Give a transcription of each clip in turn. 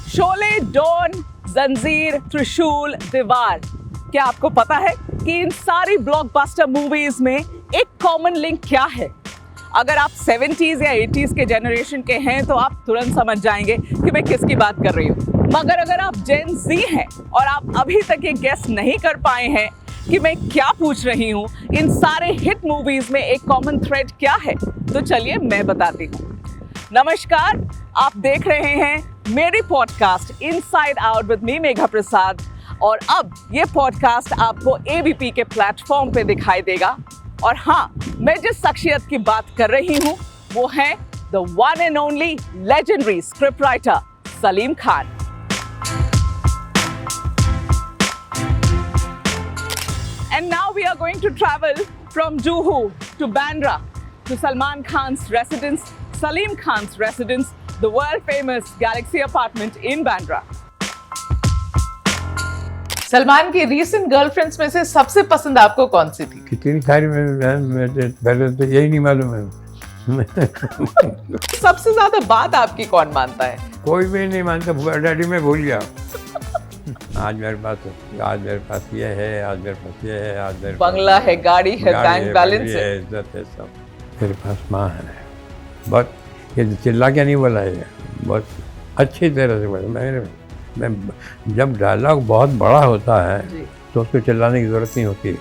Sholay, don, जंजीर, त्रिशूल, दीवार। क्या आपको पता है कि इन सारी ब्लॉकबस्टर मूवीज में एक कॉमन लिंक क्या है? अगर आप 70s या 80s के जनरेशन के हैं तो आप तुरंत समझ जाएंगे कि मैं किसकी बात कर रही हूँ। मगर अगर आप जेन ज़ी हैं और आप अभी तक ये गेस नहीं कर पाए हैं कि मैं क्या पूछ रही हूँ, इन सारे हिट मूवीज में एक कॉमन थ्रेड क्या है, तो चलिए मैं बताती हूँ। नमस्कार, आप देख रहे हैं मेरी podcast inside out with me Megha Prasad. और अब ये पॉडकास्ट आपको एबीपी के प्लेटफॉर्म पे दिखाई देगा। और हाँ, मैं जिस शख्सियत की बात कर रही हूँ वो है the one and only legendary script writer Salim Khan. And now we are going to travel from Juhu to Bandra to Salman Khan's residence, Salim Khan's residence, the world famous Galaxy apartment in Bandra. Salman की recent girlfriends में से सबसे पसंद आपको कौन सी थी? कितनी सारी मैं पहले तो यही नहीं मालूम है। सबसे ज्यादा बात आपकी कौन मानता है? कोई भी नहीं मानता। डैडी में भूल गया। आज मेरे पास ये है, आज मेरे पास ये है, आज मेरे बंगला है, गाड़ी है, बैंक बैलेंस है, इज्जत है, सब मेरे पास माँ है। बहुत ये चिल्ला क्या नहीं बोला है, बहुत अच्छी तरह से बोला। मैं जब डायलॉग बहुत बड़ा होता है तो उसको चिल्लाने की जरूरत नहीं होती।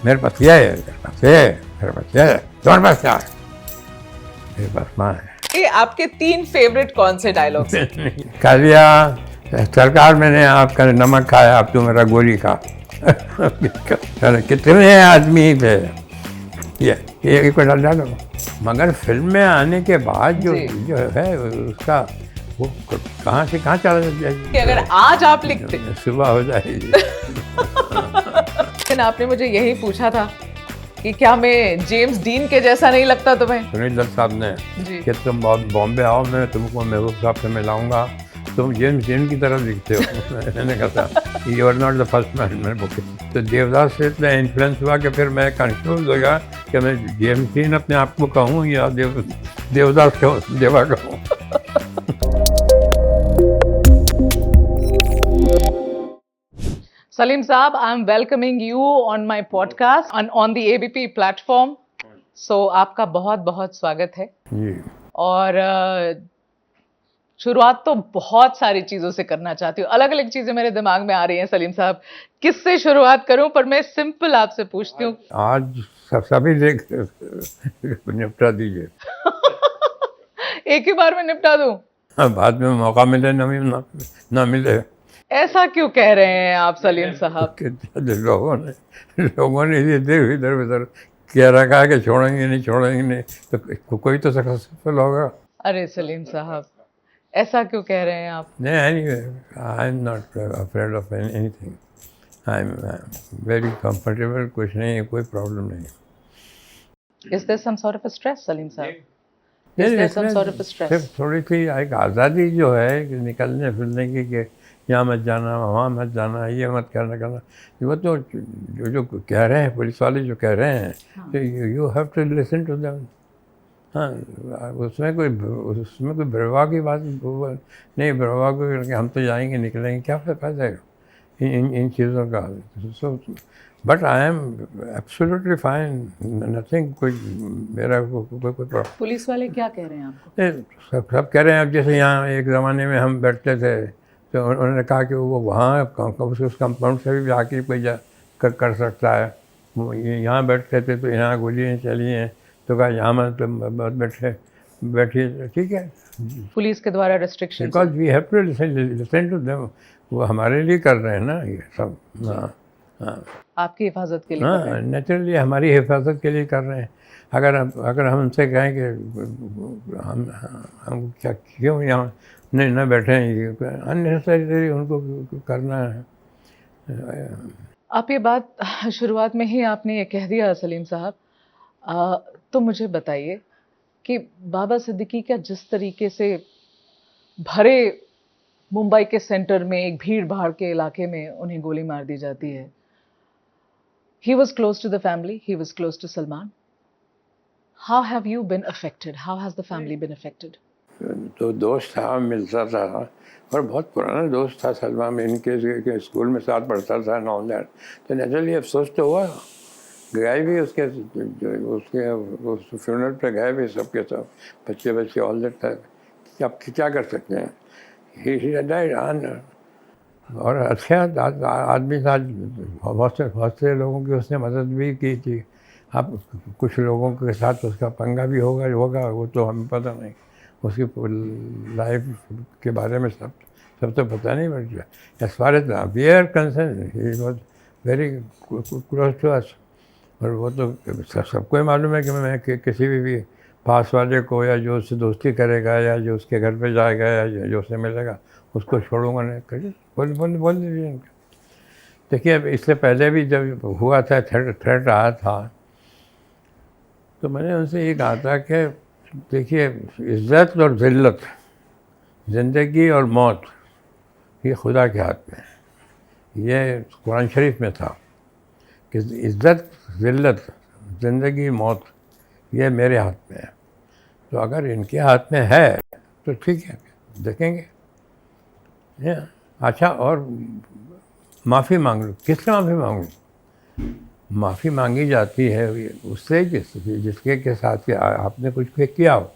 मेरे पास ये है, मेरे पास ये है, मेरे पास ये है, तुम्हारे पास क्या है? मेरे पास माँ है। ये आपके 3 फेवरेट कौन से डायलॉग्स हैं? कालिया सरकार, मैंने आपका नमक खाया, अब तो मेरा गोली खा। कितने आदमी थे ये एक डालो। मगर फिल्म में आने के बाद जो है उसका वो कहाँ से कहाँ चला जाएगी। कि अगर आज आप लिखते सुबह हो जाएगी। लेकिन आपने मुझे यही पूछा था कि क्या मैं जेम्स डीन के जैसा नहीं लगता तुम्हें? सुनील दत्त साहब ने कि तुम बॉम्बे आओ, मैं तुमको महबूब साहब से मिलाऊंगा, तुम जेम्स डीन की तरह दिखते हो। मैंने कहा you are not the first man. मैंने बुक तो देवदास से इतना इन्फ्लुएंस हुआ कि फिर मैं कंफ्यूज हो गया कि मैं जेम्स डीन अपने आप को कहूँ या देवदास कहूँ, देवा कहूँ। Salim Saab, I'm welcoming you on my podcast on the ABP platform. So आपका बहुत बहुत स्वागत है। जी। और शुरुआत तो बहुत सारी चीज़ों से करना चाहती हूँ, अलग अलग चीज़ें मेरे दिमाग में आ रही हैं सलीम साहब, किससे शुरुआत करूँ? पर मैं सिंपल आपसे पूछती हूँ। आज सभी देख निपटा दीजिए। एक ही बार में निपटा दूँ? बाद में मौका मिले ना मिले। ऐसा क्यों कह रहे हैं आप सलीम साहब? लोगों ने इधर उधर कह रखा है कि छोड़ेंगे नहीं, तो कोई तो सक्सेसफुल होगा। अरे सलीम साहब, ऐसा क्यों कह रहे हैं आप? नहीं, I am not afraid of anything. I am very comfortable. कुछ नहीं है, कोई प्रॉब्लम नहीं। Is there some sort of a stress, Salim साहब? Is there some sort of a stress? सिर्फ थोड़ी सी एक आज़ादी जो है कि निकलने फिरने की, कि यहाँ मत जाना, वहाँ मत जाना, ये मत करना। वो तो जो कह रहे हैं पुलिस वाले, जो कह रहे हैं, तो you have to listen to them. हाँ, उसमें कोई बेवफा की बात नहीं। बेवफा को हम तो जाएंगे निकलेंगे, क्या फायदा है इन चीज़ों का? But I am absolutely fine, nothing. कोई मेरा कोई प्रॉब्लम। पुलिस वाले क्या कह रहे हैं आपको? सब कह रहे हैं। अब जैसे यहाँ एक ज़माने में हम बैठते थे तो उन्होंने कहा कि वो वहाँ उस कंपाउंड से भी आके कोई कर सकता है। यहाँ बैठते थे तो यहाँ गोलियाँ चली हैं, तो कहा यहाँ मत बैठिए, ठीक है। पुलिस के द्वारा restriction? Because we have to listen to them. वो हमारे लिए कर रहे हैं ना ये सब। हाँ, आपकी हिफाजत के लिए? हाँ, नेचुरली हमारी हिफाजत के लिए कर रहे हैं। अगर हम उनसे कहें कि हम क्या क्यों यहाँ नहीं ना बैठे हैं, अननेसेसरी उनको करना है। आप ये बात शुरुआत में ही आपने ये कह दिया सलीम साहब, तो मुझे बताइए कि बाबा सिद्दीकी का जिस तरीके से भरे मुंबई के सेंटर में एक भीड़ भाड़ के इलाके में उन्हें गोली मार दी जाती है, he was close to the family, he was close to Salman. How have you been affected? How has the family been affected? तो दोस्त था, मिलता था और बहुत पुराना दोस्त था सलमान में, इनके स्कूल में साथ पढ़ता था नॉलेज। तो नेचुरली अफसोस तो हुआ, गए भी उसके उस फ्यूनरल पे गए भी सबके सब, बच्चे ऑल दैट था। अब क्या कर सकते हैं, ही डाइड ऑन। और अच्छा आदमी था, बहुत से लोगों की उसने मदद भी की थी। अब कुछ लोगों के साथ उसका पंगा भी होगा वो तो हमें पता नहीं, उसकी लाइफ के बारे में सब तो पता नहीं। But as far as we are concern he was very close to us. और वो तो सबको ही मालूम है कि मैं किसी भी पास वाले को या जो उससे दोस्ती करेगा या जो उसके घर पे जाएगा या जो उससे मिलेगा उसको छोड़ूंगा नहीं। करिए बोल दीजिए इनका। देखिए अब इससे पहले भी जब हुआ था, थ्रेट आया था, तो मैंने उनसे ये कहा था कि देखिए इज़्ज़त और ज़िल्लत, ज़िंदगी और मौत ये खुदा के हाथ में है। ये कुरान शरीफ में था कि इज़्ज़त, ज़िल्लत, ज़िंदगी, मौत ये मेरे हाथ में है। तो अगर इनके हाथ में है तो ठीक है, देखेंगे। अच्छा, और माफ़ी मांग लो। किससे माफ़ी मांगूँ? माफ़ी मांगी जाती है उससे जिसके साथ आपने कुछ किया हो।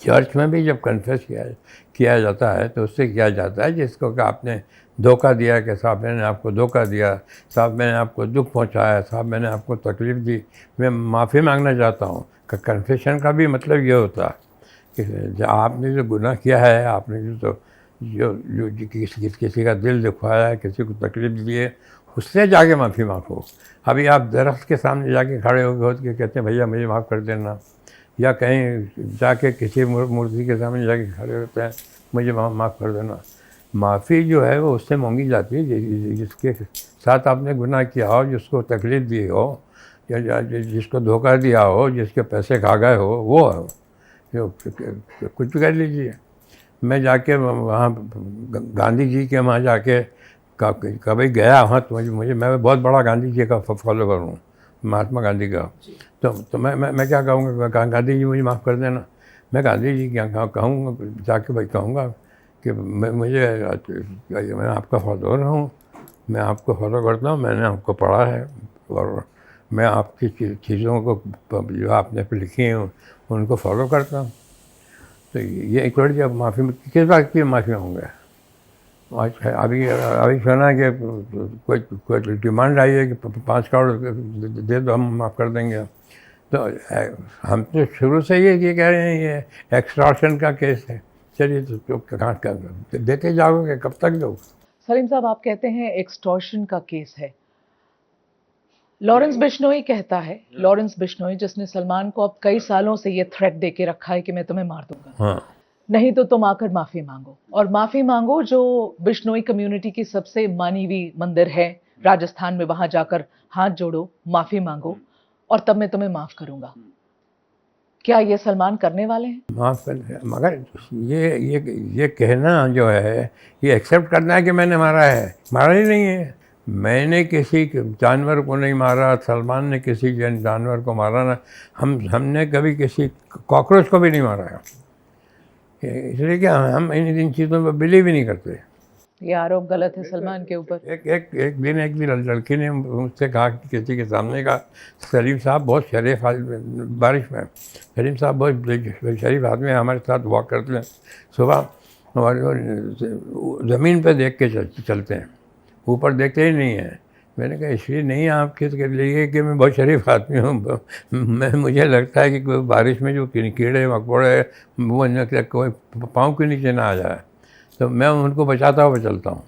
चर्च में भी जब कन्फेस किया जाता है तो उससे किया जाता है जिसको कि आपने धोखा दिया, कि साहब मैंने आपको धोखा दिया, साहब मैंने आपको दुख पहुंचाया, साहब मैंने आपको तकलीफ़ दी, मैं माफ़ी मांगना चाहता हूँ। कन्फेशन का भी मतलब ये होता है कि आपने जो गुनाह किया है, आपने जो किसी का दिल दुखवाया है, किसी को तकलीफ़ दी है, उससे जाके माफ़ी मांगो। अभी आप दरख्त के सामने जाके खड़े हो के कहते हैं भैया मुझे माफ़ कर देना, या कहीं जाके किसी मूर्ति के सामने जाके खड़े होते हैं मुझे माफ़ कर देना। माफ़ी जो है वो उससे मांगी जाती है जिसके साथ आपने गुनाह किया हो, जिसको तकलीफ़ दी हो, या जिसको धोखा दिया हो, जिसके पैसे खा गए हो, वो है। कुछ भी कर लीजिए। मैं जाके वहाँ गांधी जी के वहाँ जाके कभी गया वहाँ, तो मैं बहुत बड़ा गांधी जी का फॉलो करूँ, महात्मा गांधी का। तो मैं क्या कहूँगा, गांधी जी मुझे माफ़ कर देना। मैं गांधी जी क्या कहूँगा, जाके भाई कहूँगा कि मैं आपका फॉलोअर हूँ, मैं आपको फॉलो करता हूँ, मैंने आपको पढ़ा है और मैं आपकी चीज़ों को जो आपने लिखी हैं उनको फॉलो करता हूँ। तो ये एक बड़ी जब माफ़ी किस बात की माफ़ी मांगूंगा? अभी सुना कि कोई डिमांड आई है कि 5 करोड़ दे दो, हम माफ़ कर देंगे। तो हम तो शुरू से ये कह रहे हैं ये एक्सटॉर्शन का केस है। चलिए तो कहाँ देते जाओगे, कब तक दो? सलीम साहब, आप कहते हैं एक्सटॉर्शन का केस है। लॉरेंस बिश्नोई कहता है, लॉरेंस बिश्नोई जिसने सलमान को अब कई सालों से ये थ्रेट दे के रखा है कि मैं तुम्हें मार दूंगा, हाँ, नहीं तो तुम आकर माफ़ी मांगो। और माफ़ी मांगो जो बिश्नोई कम्युनिटी की सबसे मानी हुई मंदिर है राजस्थान में, वहां जाकर हाथ जोड़ो, माफ़ी मांगो और तब मैं तुम्हें माफ़ करूंगा। क्या ये सलमान करने वाले हैं? माफ़ कर, मगर ये कहना जो है, ये एक्सेप्ट करना है कि मैंने मारा है। मारा ही नहीं है, मैंने किसी जानवर को नहीं मारा, सलमान ने किसी जानवर को मारा ना, हमने कभी किसी कॉकरोच को भी नहीं मारा है। इसलिए कि हम इन चीज़ों पर बिलीव ही नहीं करते। ये आरोप गलत है सलमान के ऊपर। एक दिन लड़की ने मुझसे कहा कि किसी के सामने का, सलीम साहब बहुत शरीफ बारिश में, सलीम साहब बहुत शरीफ आदमी हमारे साथ वॉक करते हैं सुबह, हमारे ज़मीन पे देख के चलते हैं, ऊपर देखते ही नहीं है। मैंने कहा इसलिए नहीं आप किसके लिए कि मैं बहुत शरीफ आदमी हूँ, मुझे लगता है कि कोई बारिश में जो कीड़े मकोड़े वो कोई पाँव के नीचे ना आ जाए, तो मैं उनको बचाता हुआ चलता हूँ।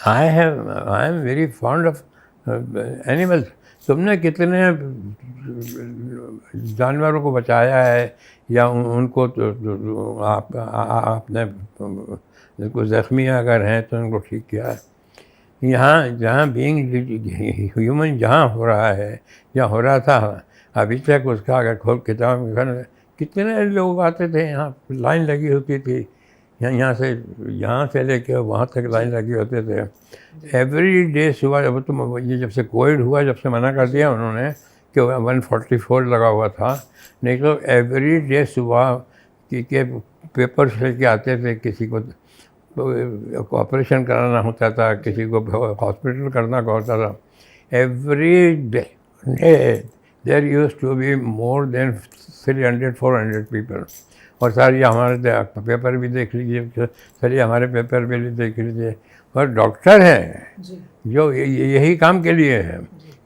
I am very fond of animals. तुमने कितने जानवरों को बचाया है या उनको आपने उनको ज़ख्मी अगर हैं तो उनको ठीक किया है। यहाँ जहाँ बीइंग ह्यूमन जहाँ हो रहा है या हो रहा था अभी तक, उसका अगर खोल किताब कितने लोग आते थे, यहाँ लाइन लगी होती थी, यहाँ से लेके वहाँ तक लाइन लगी होते थे एवरी डे सुबह। जब तो ये जब से कोविड हुआ, जब से मना कर दिया उन्होंने कि 144 लगा हुआ था, नहीं तो एवरी डे सुबह के पेपर्स लेके आते थे, किसी को ऑपरेशन कराना होता था, किसी को हॉस्पिटल करना होता था। Every day there used to be more than 300-400 people. और सर ये हमारे पेपर भी देख लीजिए, सर ये हमारे पेपर भी देख लीजिए। और डॉक्टर हैं जो यही काम के लिए है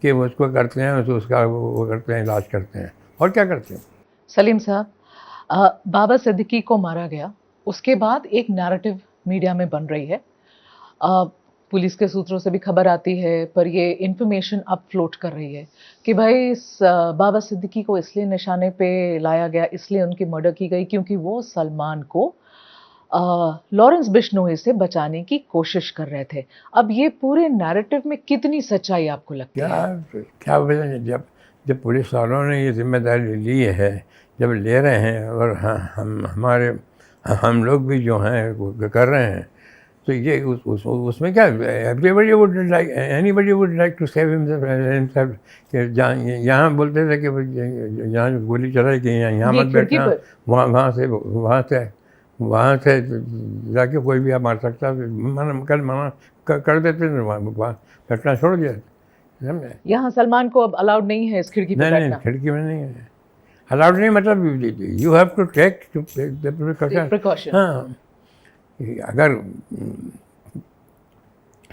कि उसको करते हैं, उसका वो करते हैं, इलाज करते हैं, और क्या करते हैं। सलीम साहब, बाबा सिद्दीकी को मारा गया, उसके बाद एक नैरेटिव मीडिया में बन रही है, पुलिस के सूत्रों से भी खबर आती है, पर ये इंफॉर्मेशन अब फ्लोट कर रही है कि भाई इस बाबा सिद्दीकी को इसलिए निशाने पे लाया गया, इसलिए उनकी मर्डर की गई क्योंकि वो सलमान को लॉरेंस बिश्नोई से बचाने की कोशिश कर रहे थे। अब ये पूरे नैरेटिव में कितनी सच्चाई आपको लगती है? क्या वजह, जब पुलिस वालों ने ये जिम्मेदारी ली है, जब ले रहे हैं, और हम लोग भी जो हैं वो कर रहे हैं, तो ये उसमें क्या, everybody would like, anybody would like to save himself. कि यहाँ बोलते थे कि यहाँ गोली चलाई कि यहाँ मत बैठना, वहाँ से जाके कोई भी आप मार सकता है। मना कर देते थे, वहाँ बैठना छोड़ दिया। यहाँ सलमान को अब अलाउड नहीं है इस खिड़की पे बैठना? नहीं, खिड़की में नहीं है अलाउड, नहीं, मतलब you have to take precaution. हाँ, अगर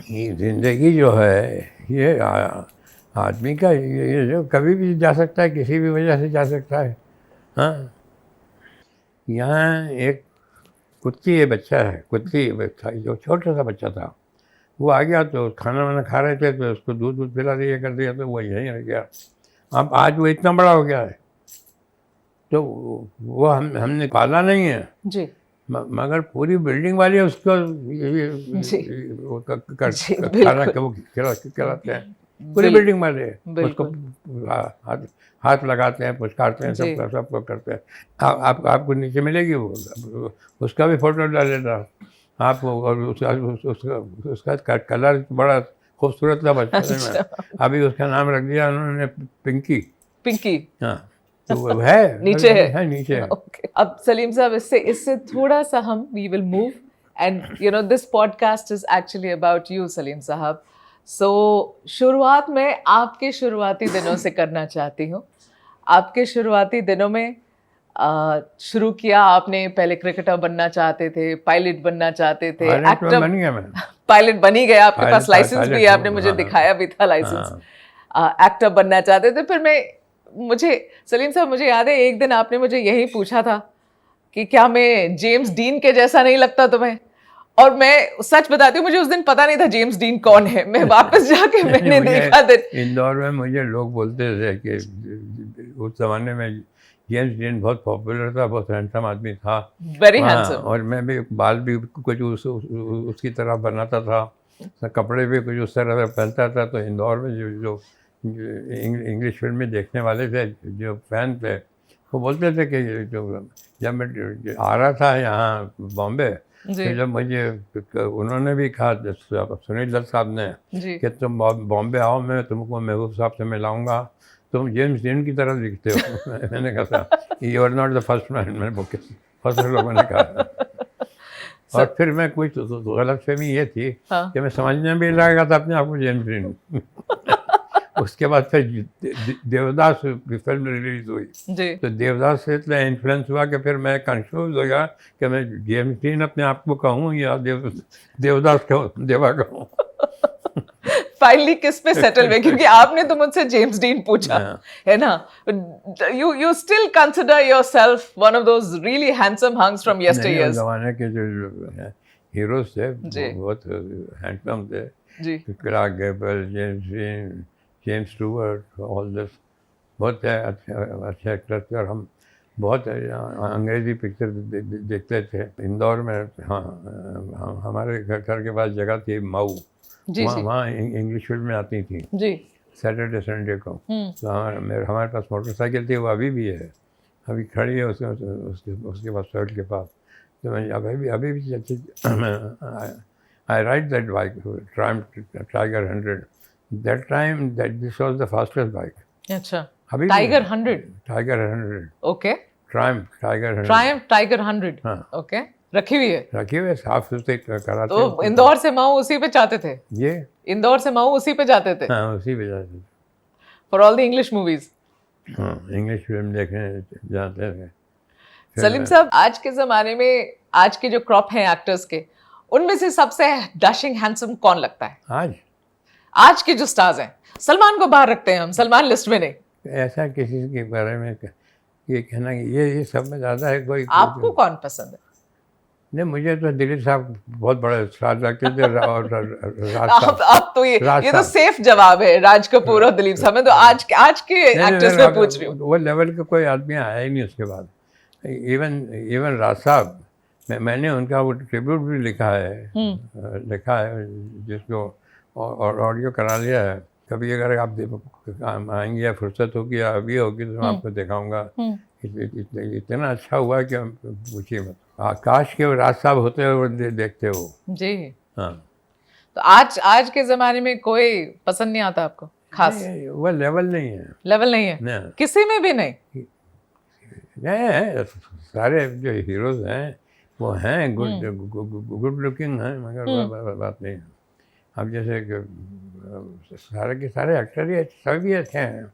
ये जिंदगी जो है, ये आदमी का, ये जो कभी भी जा सकता है, किसी भी वजह से जा सकता है। हाँ, यहाँ एक कुत्ती बच्चा है, कुत्ती बच्चा जो छोटा सा बच्चा था, वो आ गया तो खाना वाना खा रहे थे, तो उसको दूध पिला दिया, कर दिया, तो वो यहीं रह गया। अब आज वो इतना बड़ा हो गया है, तो वो हमने पाला नहीं है जी, मगर पूरी बिल्डिंग वाले उसको खिलाते हैं, पूरी बिल्डिंग वाले उसको हाथ लगाते हैं, पुचकारते हैं, सब करते हैं। आपको नीचे मिलेगी वो, उसका भी फोटो डालेगा आप, और उसका कलर बड़ा खूबसूरत था बचपन में। अभी उसका नाम रख दिया उन्होंने पिंकी। हाँ, तो वो है नीचे है नीचे है। Okay. अब सलीम साहब, इससे थोड़ा सा हम we will move, and you know this podcast is actually about you Salim sahab. So शुरुआत में आपके शुरुआती दिनों से करना चाहती हूँ। आपके शुरुआती दिनों में शुरू किया आपने, पहले क्रिकेटर बनना चाहते थे, पायलट बनना चाहते थे, एक्टर बन गया मैं, पायलट बन ही गया, आपके पास लाइसेंस भी है, आपने मुझे दिखाया भी था लाइसेंस। एक्टर बनना चाहते थे, फिर सलीम साहब मुझे याद है एक दिन आपने मुझे यही पूछा था कि क्या मैं जेम्स डीन के जैसा नहीं लगता तुम्हें, और मैं सच बताती हूँ मुझे उस दिन पता नहीं था जेम्स डीन कौन है। मैं वापस जाके मैंने देखा इंदौर में मुझे लोग बोलते थे कि उस जमाने में जेम्स डीन बहुत पॉपुलर था, बहुत हैंडसम आदमी था, वेरी हैंडसम, और मैं भी बाल भी कुछ उसकी तरह बनाता था, कपड़े भी कुछ उस तरह से पहनता था। तो इंदौर में जो इंग्लिश फिल्में देखने वाले थे, जो फैन थे, वो बोलते थे कि जब मैं आ रहा था यहाँ बॉम्बे, तो जब मुझे उन्होंने भी कहा, सुनील दत्त साहब ने, कि तुम बॉम्बे आओ, मैं तुमको महबूब साहब से मिलाऊंगा, तुम जेम्स डीन की तरह दिखते हो। मैंने कहा था you are not the first man, मैंने फर्स्ट लोगों ने कहा। और फिर मैं कुछ गलतफहमी ये थी कि मैं समझने भी लगा था अपने आप को जेम्स डीन। उसके बाद फिर देवदास फिल्म रिलीज हुई, तो देवदास से इतना इन्फ्लुएंस हुआ कि फिर मैं कंफ्यूज हो गया कि मैं जेम्स डीन अपने आप को कहूँ या देवदास देवा कहूँ। फाइनली किस पे सेटल हुए, क्योंकि आपने तो मुझसे जेम्स डीन पूछा है ना। You still consider yourself one of those really handsome hunks from yesteryears? जमाने के जो हीरोज थे बहुत हैंडसम थे जी, Clark Gable, James Dean, James Stewart, all this बहुत अच्छे एक्टर थे। और हम बहुत अंग्रेज़ी पिक्चर देखते थे इंदौर में। हाँ, हमारे घर के पास जगह थी मऊ, वहाँ इंग्लिश फिल्में आती थी जी, सैटरडे संडे को। तो हमारे पास मोटरसाइकिल थी, वो अभी भी है, अभी खड़ी है उसके पास साइड के पास। तो मैं अभी भी I ride that bike, Triumph Tiger 100. That time, this was the fastest bike. अच्छा, Tiger 100. Tiger 100. Okay. Triumph tiger Triumph tiger 100। हाँ। ओके, रखी हुई है। रखे हुए साफ सुथरे कराते तो इंदौर से मऊ उसी पे जाते थे? ये इंदौर से मऊ उसी पे जाते थे हाँ उसी पे जाते थे। For all the English movies. हाँ इंग्लिश फिल्म देखने जाते थे। फिर सलीम साहब, आज के जमाने में आज के जो क्रॉप हैं एक्टर्स के, उनमें से सबसे डैशिंग हैंडसम कौन लगता है आज आज के जो स्टार्स हैं? सलमान को बाहर रखते हैं हम, सलमान लिस्ट में नहीं। ऐसा किसी के बारे में ये कहना कि ये सब में ज़्यादा है कोई। आपको कौन पसंद है? नहीं, मुझे तो दिलीप साहब बहुत बड़े स्टार लगते थे और राज साहब। अब तो ये राज तो साहब। सेफ जवाब है, राज कपूर और दिलीप साहब। मैं तो आज के एक्टर्स में पूछ रही हूँ। वो लेवल का कोई आदमी आया ही नहीं उसके बाद। इवन राज साहब, मैंने उनका वो ट्रिब्यूट भी लिखा है जिसको और ऑडियो करा लिया है। कभी अगर आप आएंगे या फुर्सत होगी या अभी होगी तो मैं आपको दिखाऊंगा। इतना अच्छा हुआ कि पूछिए मत। काश के राज साहब होते हो देखते हो जी। हाँ। तो आज के जमाने में कोई पसंद नहीं आता आपको खास? वो लेवल नहीं है। लेवल नहीं है ना। किसी में भी नहीं? नहीं, सारे जो हीरोज हैं वो हैं गुड लुकिंग हैं, मगर बात नहीं है। अब जैसे सारे के सारे एक्टर ही सभी अच्छे हैं।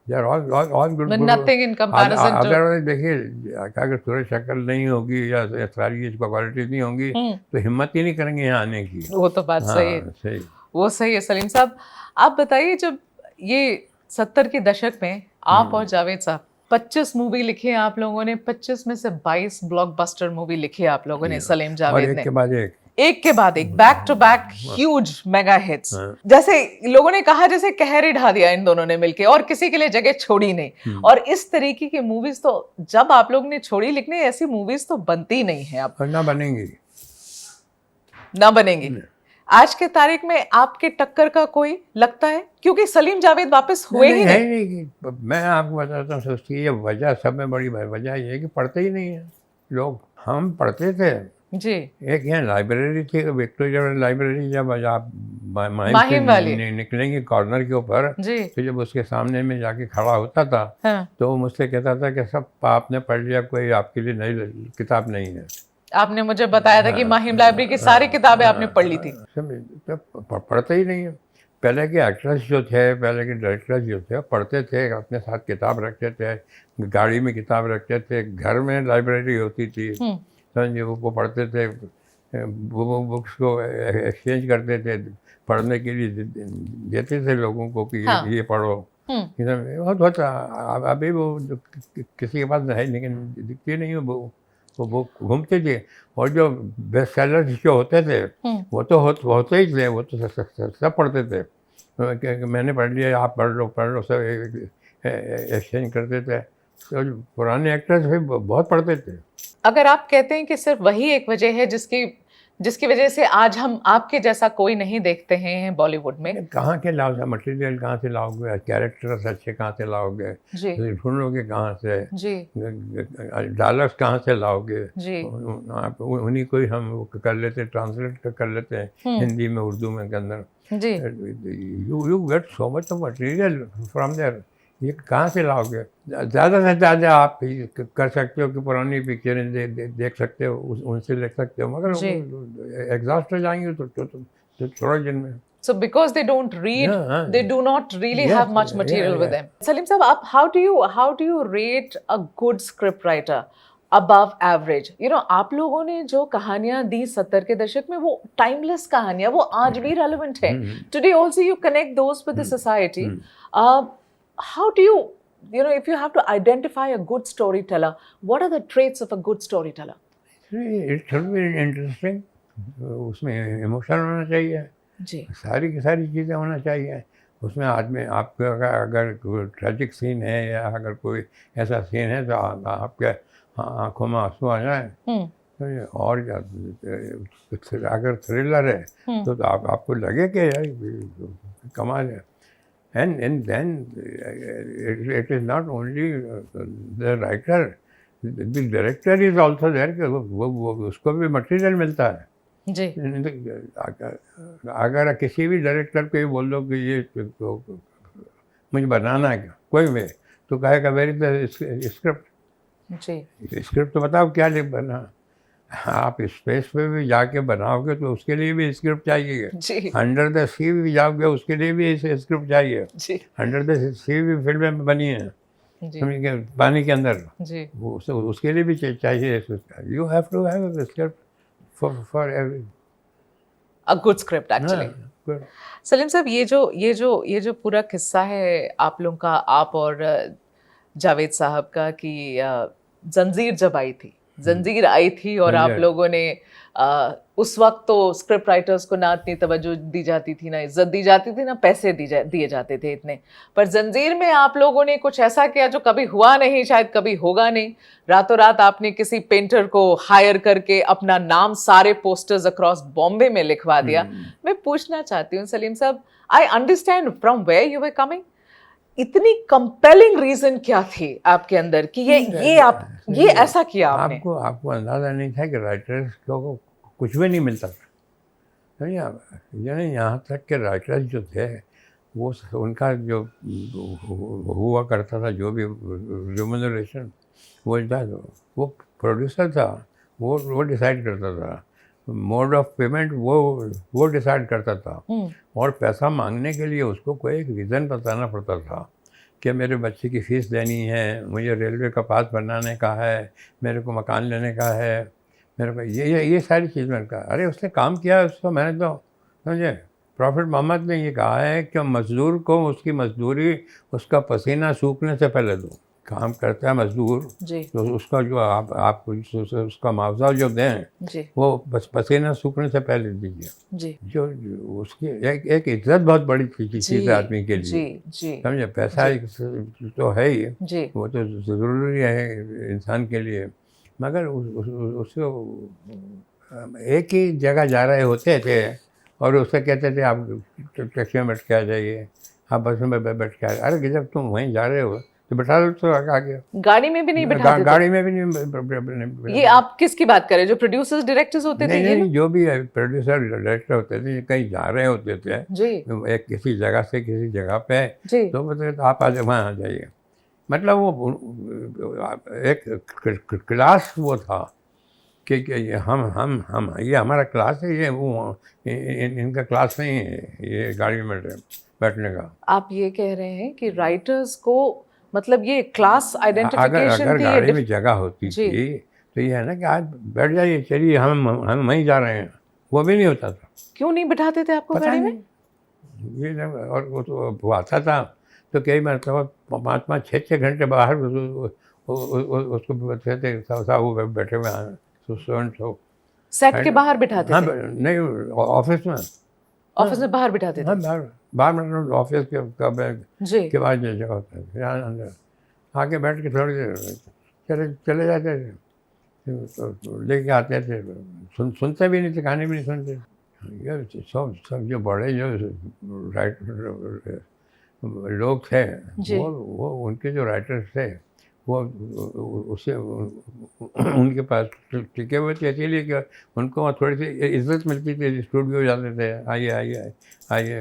They are all good. Nothing in comparison to. अगर देखिए अगर सूरज शक्ल नहीं होगी या सारी क्वालिटी नहीं होगी तो हिम्मत ही नहीं करेंगे यहाँ आने की। वो तो बात सही है। सही, वो सही है। सलीम साहब, आप बताइए, जब ये 70 के दशक में आप और जावेद साहब 25 मूवी लिखी है आप लोगों ने, 25 में से 22 ब्लॉकबस्टर मूवी लिखी है आप लोगों ने, सलीम जावेद ने। एक के बाद एक, back to back huge mega hits. जैसे लोगों ने कहा जैसे कहर ही ढा दिया इन दोनों ने मिलके, और किसी के लिए जगह छोड़ी नहीं। और इस तरीके की मूवीज तो जब आप लोग ने छोड़ी लिखने, ऐसी मूवीज तो बनती नहीं है अब, ना बनेंगी, ना बनेंगी। आज के तारीख में आपके टक्कर का कोई लगता है? क्योंकि सलीम जावेद वापस हुए ही नहीं। मैं आपको बताता हूँ, सोचती है वजह, सब में बड़ी वजह ये है कि पढ़ते ही नहीं है लोग। हम पढ़ते थे जी। एक यहाँ लाइब्रेरी थी, विक्टोरिया लाइब्रेरी। जब आप माहिम वाली निकलेंगे कॉर्नर के ऊपर, तो जब उसके सामने में जाके खड़ा होता था, हाँ। तो वो मुझसे कहता था कि सब आपने पढ़ लिया, कोई आपके लिए नई किताब नहीं है। आपने मुझे बताया था कि माहिम लाइब्रेरी की सारी किताबें आपने पढ़ ली थी। पढ़ते ही नहीं है। पहले के एक्टर्स जो थे, पहले के डायरेक्टर्स जो थे, पढ़ते थे, अपने साथ किताब रखते थे, गाड़ी में किताब रखते थे, घर में लाइब्रेरी होती थी, समझिए वो पढ़ते थे, वो बुक्स को एक्सचेंज करते थे, पढ़ने के लिए देते थे लोगों को कि ये पढ़ो। बहुत अभी वो किसी के पास है लेकिन दिखती नहीं है। वो घूमते थे, और जो बेस्ट सेलर्स जो होते थे वो तो होते ही थे, वो तो सब पढ़ते थे। मैंने पढ़ लिया, आप पढ़ लो, सब एक्सचेंज करते थे। तो पुराने एक्टर्स भी बहुत पढ़ते थे। अगर आप कहते हैं कि सिर्फ वही एक वजह है जिसकी वजह से आज हम आपके जैसा कोई नहीं देखते हैं बॉलीवुड में, कहाँ के लाओगे मटेरियल, कहाँ से लाओगे कैरेक्टर्स अच्छे, कहाँ से लाओगे, ढूंढोगे कहाँ से, डायलॉग्स कहाँ से लाओगे, उन्हीं को ही हम कर लेते, ट्रांसलेट कर लेते हैं हिंदी में, उर्दू में के अंदर। You get so much of material from there. ये कहाँ से लाओगे? ज़्यादा से ज़्यादा आप कर सकते हो कि पुरानी पिक्चरें देख सकते हो, उनसे देख सकते हो, मगर एग्जॉस्ट हो जाएंगे तो थोड़ा दिन में। So because they don't read, they do not really have much material with them. Salim साहब, आप how do you rate a good script writer above average? You know, आप लोगों ने जो कहानियां दी 70 के दशक में, वो टाइमलेस कहानियां, वो आज भी relevant है। Today also you connect those with the society. How do you know, if you have to identify a good storyteller, what are the traits of a good storyteller? It should be interesting. उसमें emotion होना चाहिए जी, सारी की सारी चीज़ें होना चाहिए उसमें। आदमी आपका अगर कोई ट्रेजिक सीन है या अगर कोई ऐसा सीन है तो आपके आंखों में आंसू आ जाए, तो और अगर थ्रिलर है तो आपको लगे कि यार कमाल है। And then it is not only the writer, the director is also there कि वो उसको भी मटेरियल मिलता है जी। अगर किसी भी डायरेक्टर को ये बोल दो कि ये मुझे बनाना है कोई भी, तो कहेगा वेरी द स्क्रिप्ट, जी स्क्रिप्ट तो बताओ क्या लिख बना, आप स्पेस पे भी जाके बनाओगे तो उसके लिए भी स्क्रिप्ट चाहिए, जी अंडर द सी भी जाओगे उसके लिए भी स्क्रिप्ट चाहिए। जी अंडर द सी भी फिल्में बनी हैं, जी समझ गए, पानी के अंदर, जी वो उसके लिए भी चाहिए। You have to have a script for every. A good script actually. Salim sahab, ये जो पूरा किस्सा है आप लोगों का, आप और जावेद साहब का, कि जंजीर जब आई थी, जंजीर आई थी और आप जंजीर। लोगों ने उस वक्त तो स्क्रिप्ट राइटर्स को ना इतनी तवज्जो दी जाती थी, ना इज्जत दी जाती थी, ना पैसे दिए जाते थे इतने, पर जंजीर में आप लोगों ने कुछ ऐसा किया जो कभी हुआ नहीं, शायद कभी होगा नहीं। रातों रात आपने किसी पेंटर को हायर करके अपना नाम सारे पोस्टर्स अक्रॉस बॉम्बे में लिखवा दिया। मैं पूछना चाहती हूँ Salim sahab, I understand from where you were coming, इतनी कंपेलिंग रीजन क्या थी आपके अंदर कि ये ऐसा किया आपने? आपको अंदाजा नहीं था कि राइटर्स को कुछ भी नहीं मिलता था, समझिए आप। यानी यहाँ तक के राइटर्स जो थे वो उनका जो हुआ करता था, जो भी रिम्यूनरेशन वो प्रोड्यूसर था, वो डिसाइड करता था, मोड ऑफ पेमेंट वो डिसाइड करता था। और पैसा मांगने के लिए उसको कोई एक रीज़न बताना पड़ता था कि मेरे बच्चे की फ़ीस देनी है, मुझे रेलवे का पास बनाने का है, मेरे को मकान लेने का है, मेरे को ये सारी चीज़ मैंने कहा। अरे उसने काम किया है, उसको मैंने तो समझे। प्रॉफिट मोहम्मद ने ये कहा है कि मज़दूर को उसकी मज़दूरी उसका पसीना सूखने से पहले दो। काम करता है मज़दूर तो उसका जो आप उसका मुआवजा जो दें वो बस पसीना सूखने से पहले दीजिए। जो उसकी एक इज्जत बहुत बड़ी चीज़ है आदमी के लिए, समझे। पैसा तो है ही, वो तो ज़रूरी है इंसान के लिए, मगर उसको एक ही जगह जा रहे होते थे और उससे कहते थे आप टैक्सी में बैठ के आ जाइए, आप बस में बैठ के आ। अरे जब तुम वहीं जा रहे हो तो बैठा दो तो आ गया। गाड़ी में भी नहीं बैठाते थे? गाड़ी में भी नहीं। ये आप किसकी बात कर रहे हैं, जो प्रोड्यूसर्स डायरेक्टर्स होते थे? नहीं, जो भी प्रोड्यूसर डायरेक्टर होते थे, कहीं जा रहे होते थे एक किसी जगह से किसी जगह पे, तो बोलते आप आ जाए, वहाँ आ जाइए। मतलब वो एक क्लास वो था कि ये हम ये हमारा क्लास है, ये वो इनका क्लास नहीं है ये गाड़ी में बैठने का। आप ये कह रहे हैं कि राइटर्स को मतलब ये क्लास आइडेंटिफिकेशन अगर गाड़ी में जगह होती थी तो ये है ना कि आज बैठ जाइए, चलिए हम वहीं जा रहे हैं, वो भी नहीं होता था। क्यों नहीं बैठाते थे आपको गाड़ी में? ये और वो आता था तो कई मरतबा 5-6 घंटे बाहर उसको बैठे थे, वो बैठे हुए हैं सेट के बाहर बिठाते थे? हाँ, नहीं ऑफिस में बाहर बिठाते थे। हाँ, बाहर मतलब ऑफिस के बाद जो जगह होता है यहाँ अंदर आके बैठ के थोड़ी देर चले जाते थे, तो लेके आते थे, सुनते भी नहीं थे, गाने भी नहीं सुनते। ये सब जो बड़े जो राइटर लोग थे वो उनके जो राइटर्स थे वो उससे उनके पास टिके हुए थे, इसीलिए कि उनको थोड़ी सी इज्जत मिलती थी। स्टूडियो जाते थे, आइए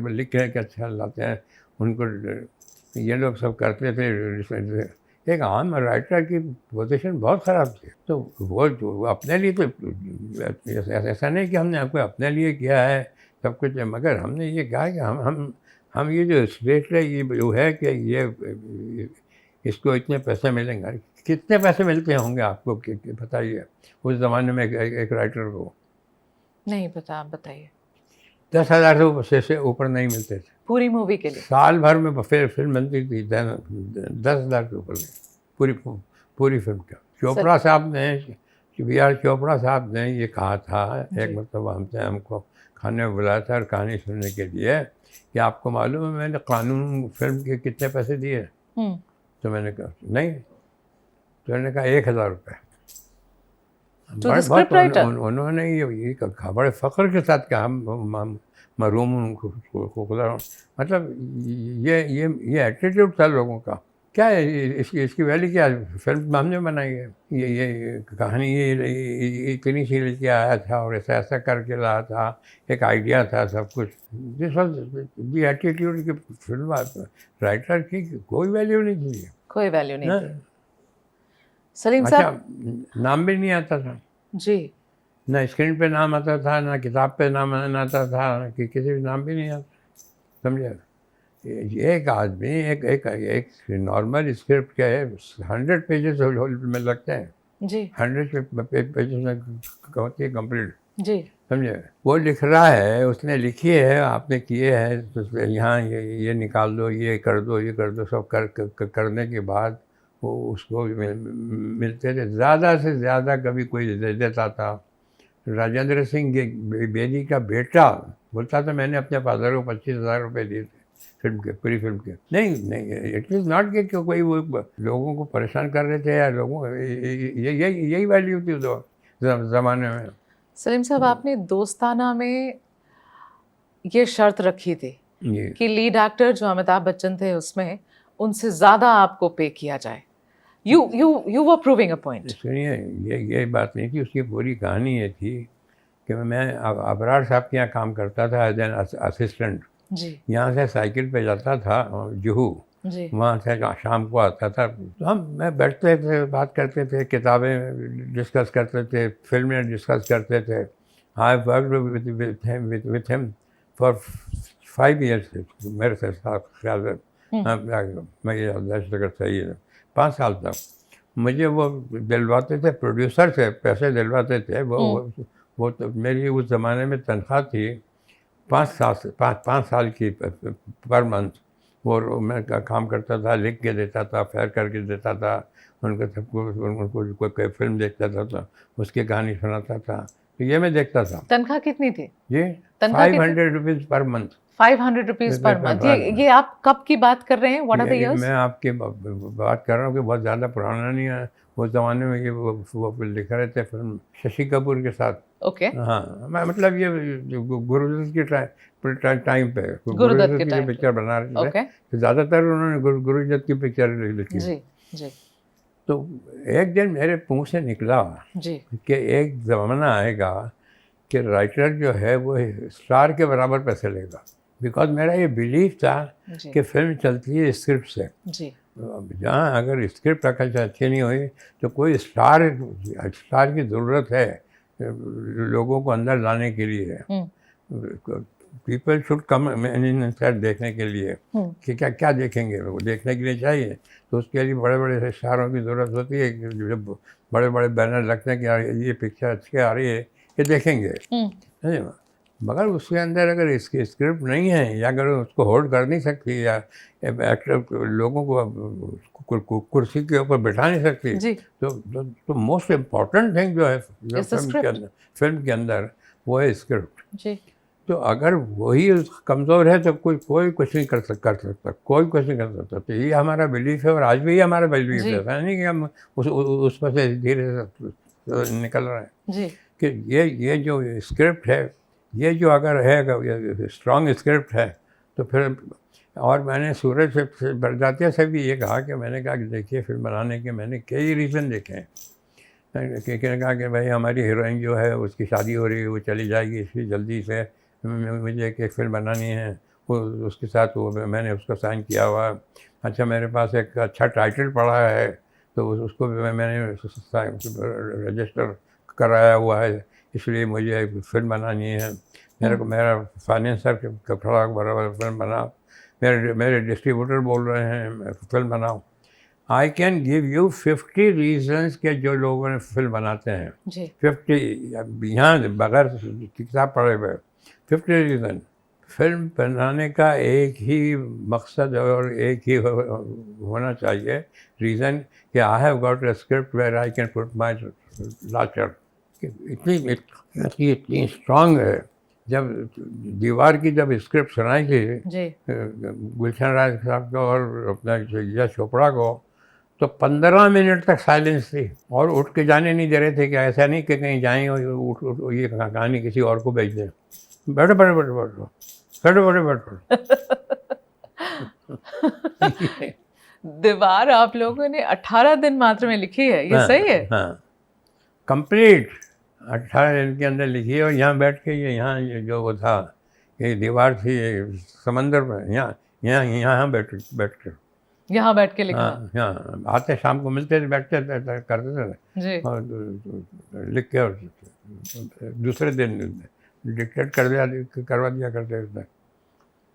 लिख के अच्छा लाते हैं, उनको ये लोग सब करते थे। एक आम राइटर की पोजीशन बहुत ख़राब थी। तो वो अपने लिए तो ऐसा नहीं कि हमने आपको अपने लिए किया है सब कुछ, मगर हमने ये कहा कि हम ये जो स्टेट है ये जो है कि ये इसको इतने पैसे मिलेंगे। कितने पैसे मिलते होंगे आपको बताइए उस ज़माने में एक राइटर को? नहीं पता, आप बताइए। 10,000 से ऊपर नहीं मिलते थे पूरी मूवी के लिए। साल भर में फिल्म बनती थी 10,000 के ऊपर नहीं, पूरी फिल्म का। चोपड़ा साहब ने B.R. चोपड़ा साहब ने ये कहा था एक मतलब हमको खाने में बुलाया था और कहानी सुनने के लिए कि आपको मालूम है मैंने कानून फिल्म के कितने पैसे दिए? तो मैंने कहा नहीं, तो मैंने कहा 1,000 रुपये। उन्होंने ये कहा बड़े फ़ख्र के साथ कहा, मरूम उनको मतलब ये एटीट्यूड था लोगों का। क्या है इसकी वैल्यू क्या है? फिल्म हमने बनाई है, ये कहानी ये इतनी सी लेके आया था और ऐसा करके लाया था, एक आइडिया था सब कुछ। दिस वाज द एटीट्यूड की फिल्म राइटर की कोई वैल्यू नहीं थी, कोई वैल्यू नहीं थी। सलीम अच्छा, साहब नाम भी नहीं आता था, जी ना स्क्रीन पे नाम आता था, ना किताब पे नाम आता था, कि किसी भी नाम भी नहीं आता, समझे। एक आदमी एक नॉर्मल स्क्रिप्ट के 100 पेजेस में लगते हैं, जी 100 पेजेस में होती है कंप्लीट, जी समझे। वो लिख रहा है, उसने लिखी है, आपने किए हैं, तो यहाँ ये निकाल दो, ये कर दो, ये कर दो, सब करने के बाद वो उसको मिलते थे ज़्यादा से ज़्यादा, कभी कोई दे देता था। राजेंद्र सिंह बेदी का बेटा बोलता था मैंने अपने फादर को 25,000 रुपये दिए थे फिल्म के, पूरी फिल्म के। नहीं नहीं, इट इज़ नॉट कि कोई वो लोगों को परेशान कर रहे थे या लोगों यही वैल्यू थी उस ज़माने में। सलीम साहब, आपने दोस्ताना में ये शर्त रखी थी ये कि लीड एक्टर जो अमिताभ बच्चन थे उसमें उनसे ज़्यादा आपको पे किया जाए। You were proving a point. सुनिए, ये बात नहीं थी, उसकी पूरी कहानी ये थी कि मैं अबरार साहब के यहाँ काम करता था एज एन असिस्टेंट। जी यहाँ से साइकिल पे जाता था जुहू, जी वहाँ से शाम को आता था। तो मैं बैठते थे, बात करते थे, किताबें डिस्कस करते थे, फिल्में डिस्कस करते थे। I work with him for 5 years, मेरे से ख्याल है, मैं ये याददाश्त अगर सही है, 5 साल तक मुझे वो दिलवाते थे, प्रोड्यूसर से पैसे दिलवाते थे। वो तो मेरी उस ज़माने में तनख्वाह थी 5 साल की पर मंथ। वो मैं काम करता था, लिख के देता था, फेयर करके देता था उनको, सबको उनको कोई फिल्म देखता था तो उसकी कहानी सुनाता था, तो ये मैं देखता था। तनख्वाह कितनी थी? ये तनख्वाह कितनी? 500 rupees per month. 500 rupees per month. ये आप कब की बात कर रहे हैं? What are the years? मैं आपकी बात कर रहा हूँ कि बहुत ज़्यादा पुराना नहीं है। उस ज़माने में ये वो लिख रहे थे फिल्म शशि कपूर के साथ। ओके हाँ, मैं मतलब ये गुरुदत्त के टाइम पे गुरुदत्त के की टाइम पिक्चर बना रहे थे, ओके तो ज़्यादातर उन्होंने गुरुदत्त की पिक्चर लिखी। जी जी तो एक दिन मेरे मुँह से निकला जी कि एक ज़माना आएगा कि राइटर जो है वो स्टार के बराबर पैसे लेगा। बिकॉज मेरा ये बिलीफ था जी कि फिल्म चलती है स्क्रिप्ट से। जी जहाँ अगर स्क्रिप्ट अच्छी नहीं हुई तो कोई स्टार की ज़रूरत है लोगों को अंदर लाने के लिए। People should come in set देखने के लिए कि क्या क्या देखेंगे, वो देखने के लिए चाहिए। तो उसके लिए बड़े बड़े स्टारों की ज़रूरत होती है, जब बड़े बड़े बैनर लगते हैं कि यार ये पिक्चर अच्छी आ रही है, ये देखेंगे, है। मगर उसके अंदर अगर इसकी स्क्रिप्ट नहीं है या अगर उसको होल्ड कर नहीं सकती या एक्टर लोगों को कुर्सी के ऊपर बैठा नहीं सकती, जी तो मोस्ट इम्पॉर्टेंट थिंग जो है फिल्म के अंदर वो है स्क्रिप्ट। जी तो अगर वही कमज़ोर है तो कोई कुछ नहीं कर सकता, कोई कुछ नहीं कर सकता। तो ये हमारा बिलीफ है और आज भी हमारा बिलीफ है। ऐसा नहीं कि हम उस पर से धीरे से निकल रहे हैं जी कि ये जो स्क्रिप्ट है, ये जो अगर है स्ट्रॉन्ग स्क्रिप्ट है तो फिर। और मैंने सूरज से बरजातिया से भी ये कहा कि मैंने कहा कि देखिए फिल्म बनाने के मैंने कई रीज़न देखे हैं। किसी ने कहा कि भाई हमारी हीरोइन जो है उसकी शादी हो रही है, वो चली जाएगी, इसलिए जल्दी से मुझे एक फिल्म बनानी है, वो उसके साथ वो मैंने उसको साइन किया हुआ। अच्छा, मेरे पास एक अच्छा टाइटल पड़ा है तो उसको भी मैंने रजिस्टर कराया हुआ है, इसलिए मुझे फिल्म बनानी है। मेरा फाइनेंसर का खड़ा बराबर फिल्म बनाओ, मेरे डिस्ट्रीब्यूटर बोल रहे हैं फिल्म बनाओ। I can give you 50 reasons के जो लोगों ने फिल्म बनाते हैं, जी 50 यहाँ बगैर किताब पढ़े हुए 50 रीज़न। फिल्म बनाने का एक ही मकसद और एक ही होना चाहिए रीज़न कि I have got a script where I can put my laughter. इतनी स्ट्रांग है। जब दीवार की जब स्क्रिप्ट सुनाई थी जी गुलशन राय साहब को और अपना यश चोपड़ा को, तो 15 मिनट तक साइलेंस थी और उठ के जाने नहीं दे रहे थे कि ऐसा नहीं कि कहीं जाएं और ये कहानी किसी और को भेज दें। बैठो बैठो बैठो बैठो बैठो बैठो बैठो। दीवार आप लोगों ने 18 दिन मात्र में लिखी है, ये सही है? हाँ, कंप्लीट 18 दिन के अंदर लिखी है। और यहाँ बैठ के ये जो वो था, ये दीवार थी समंदर में, यहाँ बैठ कर यहाँ बैठ के लिखा। हाँ हाँ, आते शाम को मिलते थे, बैठते थे, करते थे जी। और लिख के और दूसरे दिन डिक्टेट करवा दिया करते थे।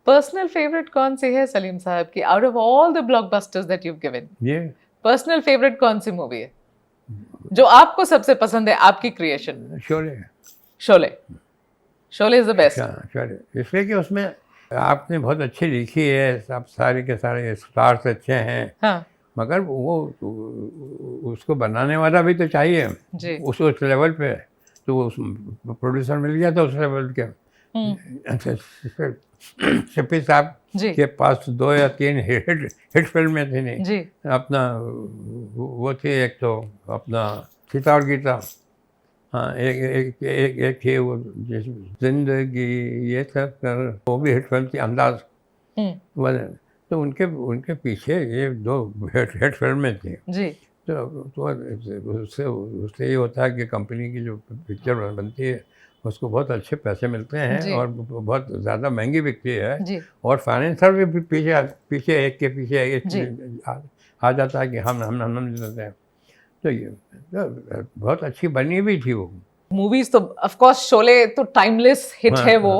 पर्सनल फेवरेट कौन सी है सलीम साहब की, out of all the blockbusters that you have given? ये पर्सनल फेवरेट कौन सी मूवी है जो आपको सबसे पसंद है, आपकी creation? Sholay. Sholay. Sholay is the best. हाँ शोले, इसलिए कि उसमें आपने बहुत अच्छी लिखी है, सब सारे के सारे स्टार्स अच्छे हैं, हाँ मगर वो उसको बनाने वाला भी तो चाहिए जी। उस लेवल पे। तो उस प्रोड्यूसर मिल गया था उस लेवल के। शफी साहब जी के पास 2 या 3 हिट फिल्में थी नहीं जी। अपना, वो थी एक तो अपना सीता और गीता, हाँ एक एक एक एक थी वो जिंदगी ये सब कर, वो भी हिट फिल्म थी, अंदाज। तो उनके पीछे ये 2 हिट फिल्में थी जी। तो उससे ये होता है कि कंपनी की जो पिक्चर बनती है उसको बहुत अच्छे पैसे मिलते हैं जी। और बहुत ज़्यादा महंगी बिकती है जी। और फाइनेंसर भी पीछे एक के पीछे एक जी। आ जाता है कि हम देते हैं। तो ये तो बहुत अच्छी बनी भी थी वो मूवीज तो ऑफ कोर्स शोले तो टाइमलेस हिट है वो,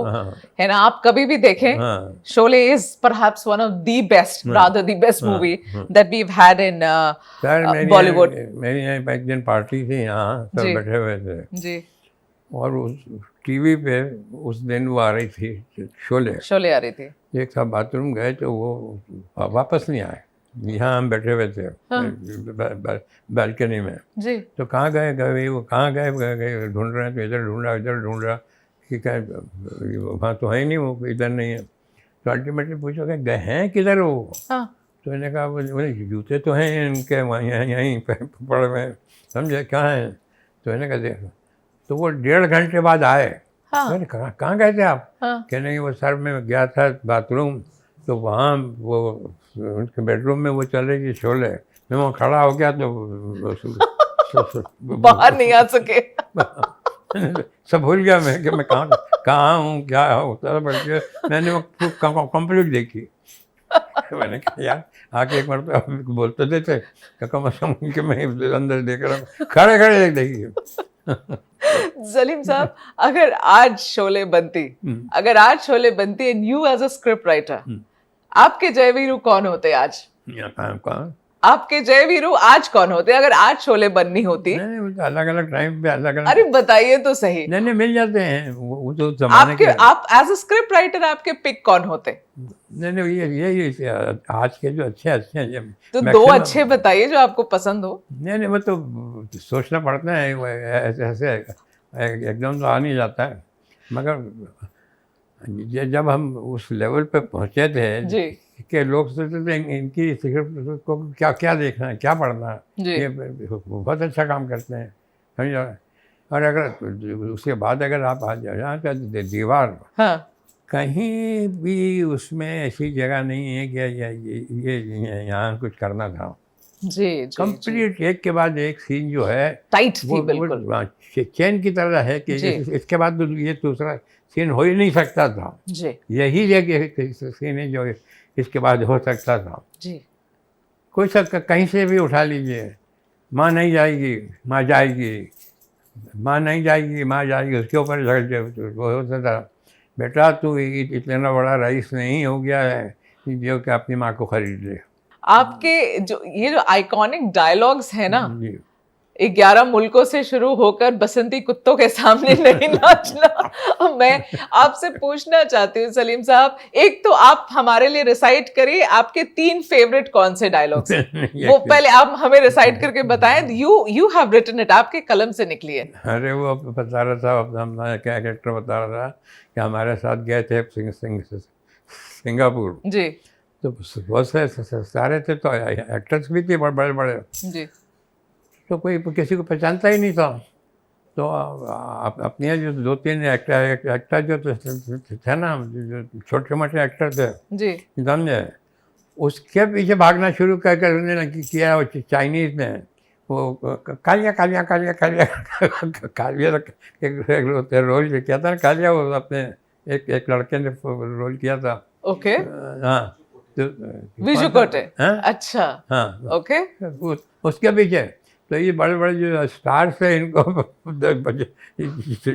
है ना, आप कभी भी देखें। हाँ। Sholay is perhaps one of the best, rather the best movie that we have had in Bollywood. मेरी यहाँ एक दिन पार्टी थी, यहाँ सब जी। बैठे हुए थे जी। और उस टीवी पे उस दिन वो आ रही थी शोले। शोले आ रही थी। एक साहब बाथरूम गए तो वो वापस नहीं आए, यहाँ हम बैठे हुए थे बालकनी में। जी। तो कहाँ गए वो कहाँ गए ढूंढ रहे हैं, तो इधर ढूंढ रहा कि क्या वहाँ तो है ही नहीं, वो इधर नहीं है। तो अल्टीमेटली पूछा कि गए हैं किधर वो? तो इन्होंने कहा बोले जूते तो हैं इनके वहाँ यहीं पड़े हुए हैं, समझे कहाँ हैं? तो इन्होंने कहा देखो, तो वो 1.5 घंटे बाद आए। मैंने कहा कहाँ गए थे आप? कहने कि वो सर मैं गया था बाथरूम, तो वहाँ वो उनके बेडरूम में वो चल रही थी शोले, मैं वहाँ खड़ा हो गया तो बाहर नहीं आ सके। सब भूल गया मैं कि मैं कहाँ हूँ क्या होता है। मैंने वो कंप्लीट देखी। मैंने कहा यार आके एक मरतबा बोलते थे कम से कम कि मैं अंदर देख रहा हूँ, खड़े देखिए। सलीम साहब, अगर आज शोले बनती, and you as a script writer, आपके जयवीरू कौन होते आज? कौन? आपके जयवीरू आज कौन होते अगर आज शोले बननी होती? नहीं, अलग अलग टाइम पे अलग अलग। अरे बताइए तो सही। नहीं मिल जाते हैं वो तो जमाने आपके आप एज अ स्क्रिप्ट राइटर आपके पिक कौन होते? नहीं ये आज के जो अच्छे हैं तो 2 अच्छे बताइए जो आपको पसंद हो। नहीं वो तो सोचना पड़ता है, ऐसे एकदम तो आ नहीं जाता है, मगर जब हम उस लेवल पे पहुंचे थे जी कि लोग सोचते थे इनकी स्क्रिप्ट को क्या देखना है, क्या पढ़ना है, ये बहुत अच्छा काम करते हैं, समझो। और अगर उसके बाद अगर आप आ जाओ यहाँ का दीवार, हाँ। कहीं भी उसमें ऐसी जगह नहीं है कि ये यहाँ कुछ करना था। जी कंप्लीट एक के बाद एक सीन जो है टाइट थी, बिल्कुल चैन की तरह है कि इसके बाद ये दूसरा सीन हो ही नहीं सकता था जी। यही जगह सीन है जो इसके बाद हो सकता था जी। कोई कहीं से भी उठा लीजिए, माँ नहीं जाएगी माँ जाएगी, माँ नहीं जाएगी माँ जाएगी, उसके ऊपर वो होता था बेटा तू इतना बड़ा रईस नहीं हो गया है जो कि अपनी माँ को खरीद ले। आपके जो आइकॉनिक डायलॉग्स है ना, 11 मुल्कों से शुरू होकर बसंती कुत्तों के सामने नहीं नाचना। मैं आपसे पूछना चाहती हूँ सलीम साहब, एक तो आप हमारे लिए रिसाइट करिए आपके 3 फेवरेट कौन से डायलॉग्स वो पहले आप हमें रिसाइट करके बताएं। यू हैव रिटन इट, आपके कलम से निकली है। अरे वो बता रहा था अपना क्या कैरेक्टर बता रहा था कि हमारे साथ गए थे सिंगापुर जी, तो बहुत सारे थे, तो एक्टर्स भी थे बड़े बड़े जी, तो कोई किसी को पहचानता ही नहीं था। तो अपने जो 2-3 एक्टर जो थे ना, जो छोटे मोटे एक्टर थे जी, समझे, उसके पीछे भागना शुरू करने किया चाइनीज़ में। वो कालिया कालिया कालिया कालिया कालिया रोल किया था ना, कालिया वो अपने एक लड़के ने रोल किया था। ओके हाँ, तो विजुकोटे, हाँ? अच्छा, हाँ, ओके, उसके पीछे तो ये बड़े बड़े जो स्टार्स है इनको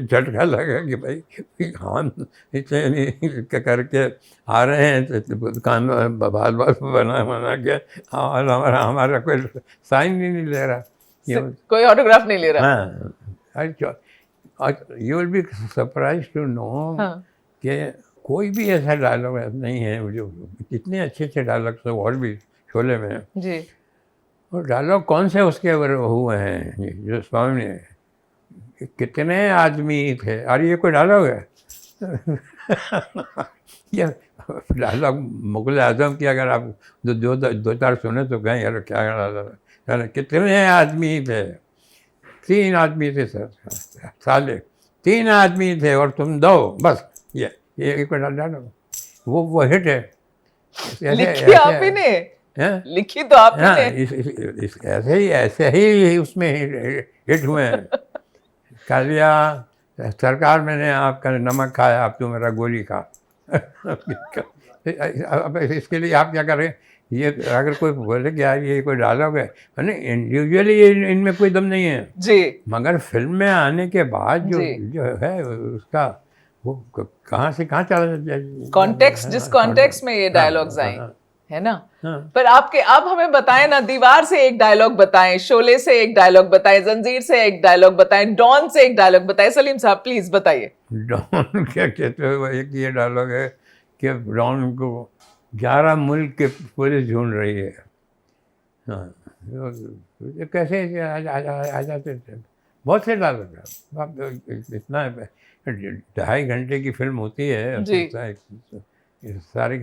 झटका लगा कि भाई हम इतने करके आ रहे हैं तो दुकान बाल बाल बना के और हमारा कोई साइन ही नहीं ले रहा कोई ऑटोग्राफ नहीं ले रहा। हाँ, you will be surprise to know कि कोई भी ऐसा डायलॉग नहीं है जो इतने अच्छे अच्छे डायलॉग सब और भी शोले में है जी। और डायलॉग कौन से उसके हुए हैं जो स्वामी ने कितने आदमी थे, अरे ये कोई डायलॉग है ये डायलॉग मुगल आजम की अगर आप दो चार सुने तो कहें यार क्या डायलॉग, कितने आदमी थे, 3 आदमी थे सर, साले 3 आदमी थे और तुम 2 बस, ये कोई डायलॉग वो हिट है। लिखी आप ही ने, लिखी तो आप ही ने। ऐसे ही उसमें हिट हुए हैं। कालिया सरकार मैंने आपका नमक खाया, आप तो मेरा गोली खा। अब इसके लिए आप क्या करें, ये अगर कोई बोले कि यार ये कोई डायलॉग है, इंडिविजुअली इनमें कोई दम नहीं है जी, मगर फिल्म में आने के बाद जो है उसका वो कहाँ से कहाँ चला जाए, कॉन्टेक्स्ट, जिस कॉन्टेक्स्ट में ये डायलॉग्स आए है ना। पर आपके, आप हमें बताएं ना, दीवार से एक डायलॉग बताएं, शोले से एक डायलॉग बताएं, जंजीर से एक डायलॉग बताएं, डॉन से एक डायलॉग बताएं। सलीम साहब प्लीज बताइए। डॉन क्या कहते हो, एक ये डायलॉग है कि डॉन को 11 मुल्क के पुलिस ढूंढ रही है। हाँ, कैसे आ जाते थे, बहुत से डायलॉग है। आप इतना 2.5 घंटे की फिल्म होती है, सारे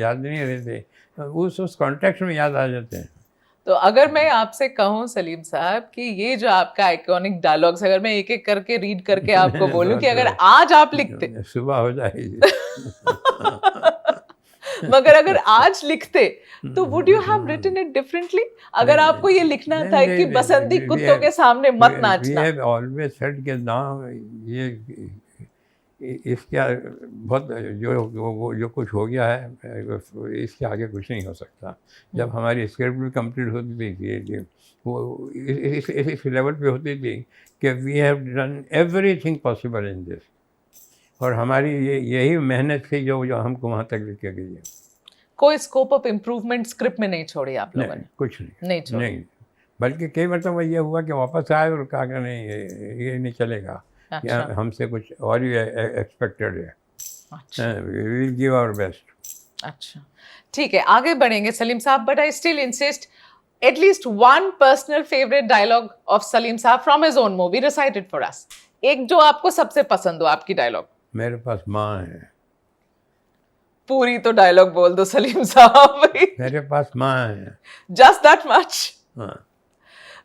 याद नहीं रहते, उस कॉन्टेक्स्ट में याद आ जाते हैं। तो अगर मैं आपसे कहूं सलीम साहब कि ये जो आपका आइकॉनिक डायलॉग्स, अगर मैं एक एक करके रीड करके आपको बोलूं कि अगर आज आप लिखते, सुबह हो जाएगी मगर अगर आज लिखते तो would you have written it differently? अगर आपको ये लिखना था कि बसंती कुत्तों के सामने मत नाचना। We have always said कि ना ये इसके बहुत जो कुछ हो गया है इसके आगे कुछ नहीं हो सकता। जब हमारी स्क्रिप्ट भी कंप्लीट होती थी वो इस लेवल पे होती थी कि we have done everything possible in this, और हमारी यही मेहनत थी जो हमको वहाँ तक लेके गई है। कोई स्कोप ऑफ इम्प्रूवमेंट स्क्रिप्ट में नहीं छोड़ी आप लोगों ने? कुछ नहीं, बल्कि कई मतलब ये हुआ कि वापस आए और कहा कि नहीं ये नहीं चलेगा। अच्छा। हमसे कुछ और ही एक्सपेक्टेड है। अच्छा। We will give our best। अच्छा, ठीक है, आगे बढ़ेंगे सलीम साहब, but I still insist at least one personal favorite dialogue of Salim Saab from his own movie recited for us। एक जो आपको सबसे पसंद हो आपकी डायलॉग। मेरे पास माँ है। पूरी तो डायलॉग बोल दो सलीम साहब। मेरे पास माँ है। Just that much? हाँ।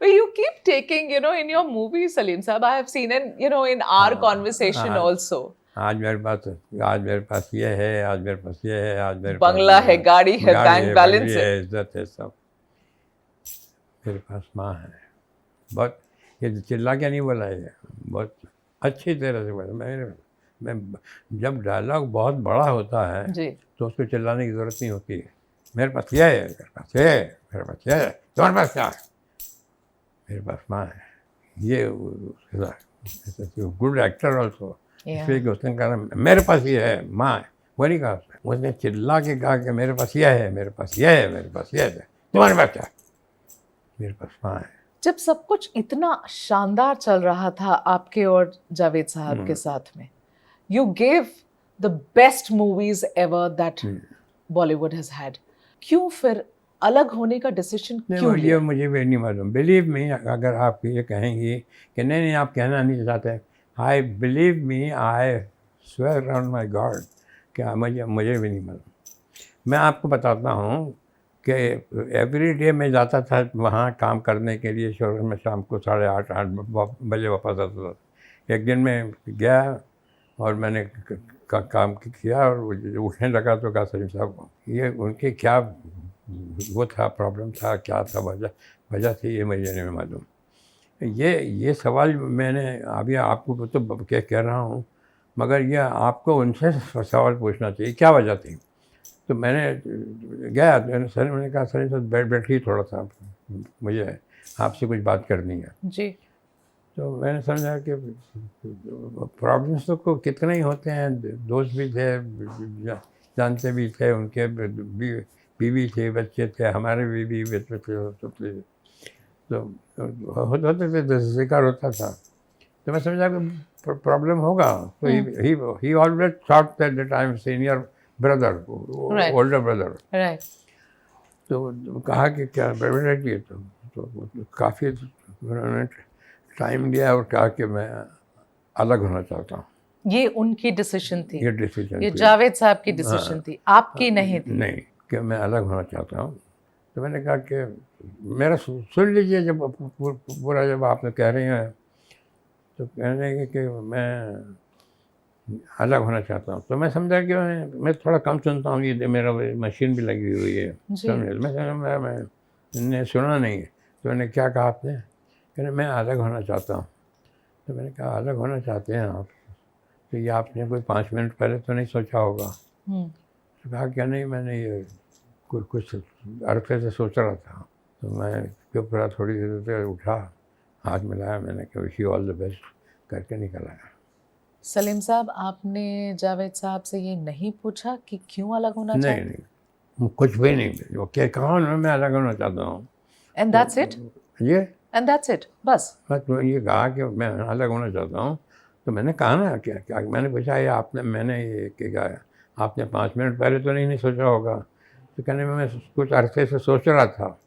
Well, you keep taking, in your movies, Salim Saab, I have seen, and in our conversation also. आज मेरे पास ये है, आज मेरे पास ये है, आज मेरे बंगला है, गाड़ी है, बैंक बैलेंस है, इज्जत है, सब मेरे पास माँ है। बहुत ये चिल्ला के नहीं बोला है, बहुत अच्छी तरह से बोला। मैं जब डायलॉग बहुत बड़ा होता है जी, तो उसको चिल्लाने की जरूरत नहीं होती है। मेरे पास ये है, मेरे पास ये है, मेरे पास ये है, तुम्हारे पास क्या है? मेरे पास माँ है। ये गुड एक्टर ऑल्सो, इसलिए उसने कहा मेरे पास ये है, माँ है, वो नहीं कहा उसने चिल्ला के कहा कि मेरे पास यह है, मेरे पास यह है, मेरे पास यह है, तुम्हारे पास क्या है? मेरे पास माँ है। जब सब कुछ इतना शानदार चल रहा था आपके और जावेद साहब के साथ में, you gave the best movies ever that Bollywood has had, क्यों फिर अलग होने का डिसीजन क्यों लिया? ये मुझे भी नहीं मालूम। बिलीव मी, अगर आप ये कहेंगे कि नहीं आप कहना नहीं चाहते, I believe me, I swear on my God, क्या मुझे भी नहीं मालूम। मैं आपको बताता हूँ कि एवरी डे मैं जाता था वहाँ काम करने के लिए शोरूम में, शाम को 8:30 बजे वापस आता था। एक दिन मैं गया और मैंने काम किया और उठने लगा तो कहा सलीम साहब ये उनके क्या वो था, प्रॉब्लम था, क्या था, वजह थी, ये मुझे नहीं मालूम। ये सवाल मैंने अभी आपको तो कह रहा हूँ, मगर ये आपको उनसे सवाल पूछना चाहिए क्या वजह थी। तो मैंने गया तो मैंने कहा सर तो बैठिए थोड़ा सा, मुझे आपसे कुछ बात करनी है। जी। तो मैंने समझा कि प्रॉब्लम्स तो कितने ही होते हैं, दोस्त भी थे, जानते भी थे, उनके बीवी थे, बच्चे थे, हमारे बीवी बच्चे थे, तो होते थे तो शिकार होता था। तो मैं समझा कि प्रॉब्लम होगा। तो ही always thought that I am senior brother, older brother. Right. तो कहा कि क्या बेटा की, तो काफ़ी उन्होंने टाइम दिया और कहा कि मैं अलग होना चाहता हूँ। ये उनकी डिसीजन थी, ये डिसीजन ये जावेद साहब की डिसीजन थी, आपकी नहीं थी। नहीं, कि मैं अलग होना चाहता हूँ। तो मैंने कहा कि मेरा सुन लीजिए, जब पूरा जब आपने कह रही हैं, तो कहने लगे कि मैं अलग होना चाहता हूँ। तो मैं समझा कि मैं थोड़ा कम सुनता हूँ, ये मेरा मशीन भी लगी हुई है, समझे। मैंने सुना नहीं है। तो मैंने क्या कहा आपने? कहने मैं अलग होना चाहता हूँ। तो मैंने कहा अलग होना चाहते हैं आप, तो ये आपने कोई 5 मिनट पहले तो नहीं सोचा होगा। तो कहा क्या नहीं, मैंने ये कुछ अरसे से सोच रहा था। तो मैं चुप रहा, थोड़ी देर से उठा, हाथ मिलाया, मैंने कहा wish you all the best करके निकल आया। सलीम साहब, आपने जावेद साहब से ये नहीं पूछा कि क्यों अलग होना नहीं नहीं, कुछ भी नहीं, वो क्या कहा मैं अलग होना चाहता हूँ, एंड दैट्स इट? ये एंड दैट्स इट, बस ये कहा कि मैं अलग होना चाहता हूँ। तो मैंने कहा ना क्या क्या, मैंने पूछा ये आपने, मैंने ये क्या आपने 5 मिनट पहले तो नहीं सोचा होगा। तो कहने में मैं कुछ अरसे से सोच रहा था।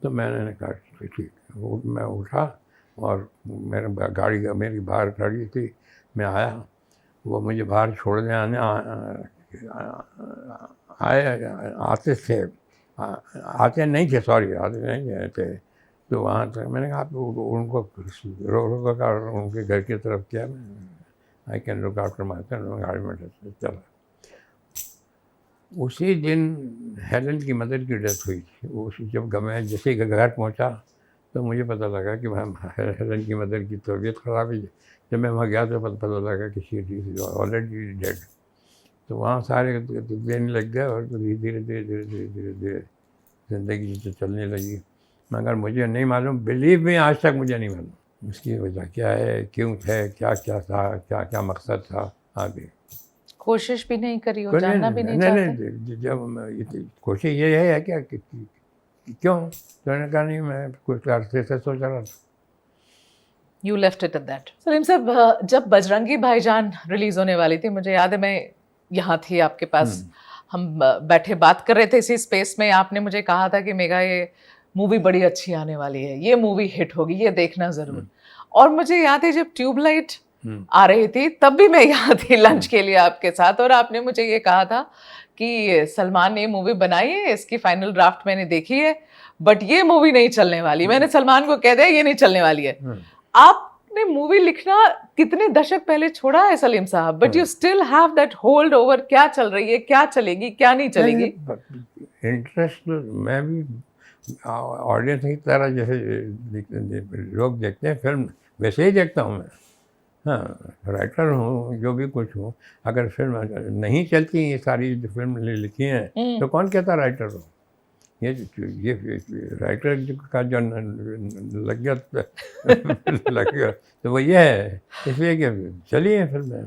तो मैंने कहा ठीक। मैं उठा और मेरा गाड़ी मेरी बाहर खड़ी थी, मैं आया, वो मुझे बाहर छोड़ने आते थे, आते नहीं थे, सॉरी आते नहीं थे। तो वहाँ तक मैंने कहा आप उनको रोक और उनके घर की तरफ किया, I can look after my self, गाड़ी में चला। उसी दिन हेलन की मदर की डेथ हुई थी। उस जब मैं जैसे ही घर पहुंचा तो मुझे पता लगा कि हेलन की मदर की तबीयत ख़राब है। जब मैं वहाँ गया तो पता लगा कि शी इज़ ऑलरेडी डेड। तो वहाँ सारे देने लग गए और धीरे धीरे धीरे धीरे धीरे धीरे धीरे ज़िंदगी जो चलने लगी। मगर मुझे नहीं मालूम, बिलीव में आज तक मुझे नहीं मालूम उसकी वजह क्या है, क्यों थे, क्या क्या था, क्या क्या मकसद था आगे। कोशिश भी नहीं करी और जानना भी नहीं चाहते? नहीं, जब कोशिश ये है क्या कि क्यों, तो मैंने कहा नहीं, मैं कुछ अरसे से सोच रहा था। You left it at that. Salim साहब, जब बजरंगी भाईजान रिलीज होने वाली थी, मुझे याद है मैं यहाँ थी आपके पास, हम बैठे बात कर रहे थे इसी स्पेस में, आपने मुझे कहा था कि मेगा ये मूवी बड़ी अच्छी आने वाली है, ये मूवी हिट होगी, ये देखना ज़रूर। और मुझे याद है जब ट्यूबलाइट आ रही थी तब भी मैं यहाँ थी लंच के लिए आपके साथ, और आपने मुझे ये कहा था कि सलमान ने ये मूवी बनाई है, इसकी फाइनल ड्राफ्ट मैंने देखी है, बट ये मूवी नहीं चलने वाली। मैंने सलमान को कह दिया ये नहीं चलने वाली है। आपने मूवी लिखना कितने दशक पहले छोड़ा है सलीम साहब, but you still have that hold over क्या चल रही है, क्या चलेगी, क्या नहीं चलेगी। इंटरेस्ट मैं भी ऑडियंस की तरह जैसे लोग देखते हैं फिल्म, वैसे ही देखता हूँ मैं। हाँ, राइटर हूँ, जो भी कुछ हूँ। अगर फिल्म नहीं चलती, ये सारी जो फिल्म लिखी हैं, तो कौन कहता राइटर हो? ये राइटर का जो लग गया तो वो ये है, इसलिए कि चलिए फिल्म।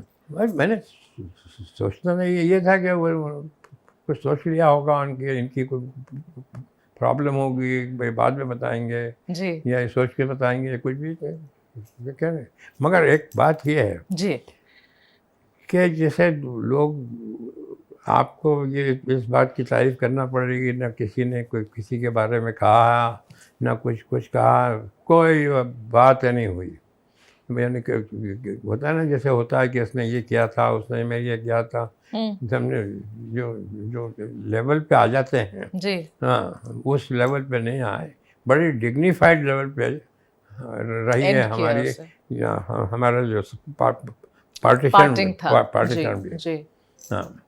मैंने सोचता नहीं, ये था कि वो कुछ सोच लिया होगा, इनकी कोई प्रॉब्लम होगी, भाई बाद में बताएंगे जी, या सोच के बताएंगे, कुछ भी क्या नहीं। मगर एक बात ये है जी कि जैसे लोग आपको ये इस बात की तारीफ करना पड़ेगी, ना किसी ने कोई किसी के बारे में कहा, ना कुछ कहा, कोई बात नहीं हुई। मैंने होता है ना, जैसे होता है कि उसने ये किया था, उसने मैं ये किया था, हमने जो लेवल पे आ जाते हैं जी, हाँ, उस लेवल पे नहीं आए, बड़ी डिग्निफाइड लेवल पे रही है हमारी, हमारा जो पार्टीशन भी। जी, हाँ,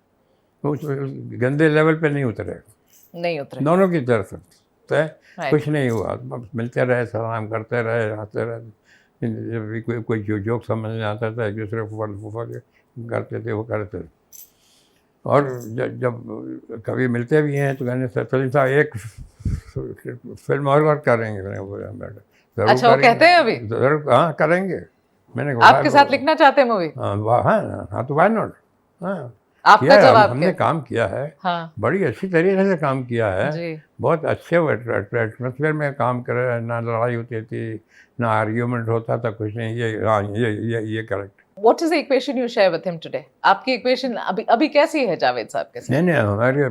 उस गंदे लेवल पे नहीं उतरे दोनों की तरफ से। कुछ नहीं हुआ, मिलते रहे, सलाम करते रहे, हंसते रहे। जब भी कोई जोक समझ में आता था, एक दूसरे को फुफा करते थे, वो करते थे। और जब कभी मिलते भी हैं तो कहने सलीम साहब एक फिल्म और करेंगे। मैंने बोला मैडम जरूर अच्छा, वो करेंगे। कहते हैं अभी? जरूर, हाँ करेंगे। मैंने कहा आपके साथ लिखना चाहते हैं मूवी? हाँ तो व्हाई नॉट। हाँ आपका किया है, जवाब हमने क्या? काम किया है। हाँ बड़ी अच्छी तरीके से काम किया है। जी। बहुत अच्छे एटमोसफियर में काम कर रहे हैं। ना लड़ाई होती थी, ना आर्ग्यूमेंट होता था, कुछ नहीं। ये हाँ ये correct. What is the equation you share with him today? आपकी इक्वेशन अभी कैसी है जावेद साहब के साथ? नहीं हमारे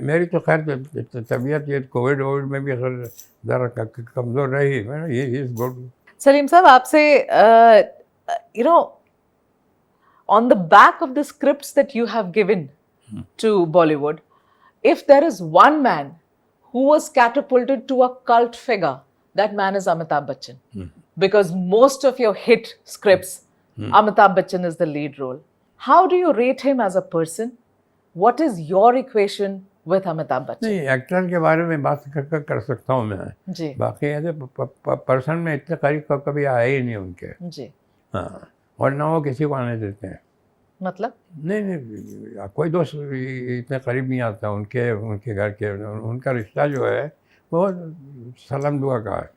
मेरी तो खैर तबीयत ये कोविड में भी असर ज़रा कमज़ोर रही। ये इज़ गुड। सलीम साहब, आपसे you know, on the back of the scripts that you have given to Bollywood, if there is one man who was catapulted to a cult figure, that man is Amitabh Bachchan. Because most of your hit scripts, Amitabh Bachchan is the lead role. How do you rate him as a person? What is your equation with Amitabh Bachchan? नहीं, actor के बारे में बात कर सकता हूँ मैं जी बाकी ऐसे पर्सन में इतने करीब कभी आए ही नहीं उनके। जी। हाँ, और ना वो किसी को आने देते हैं। मतलब? नहीं कोई दोस्त इतने करीब नहीं आता उनके घर के। उनका रिश्ता जो है वो सलाम दुआ का है।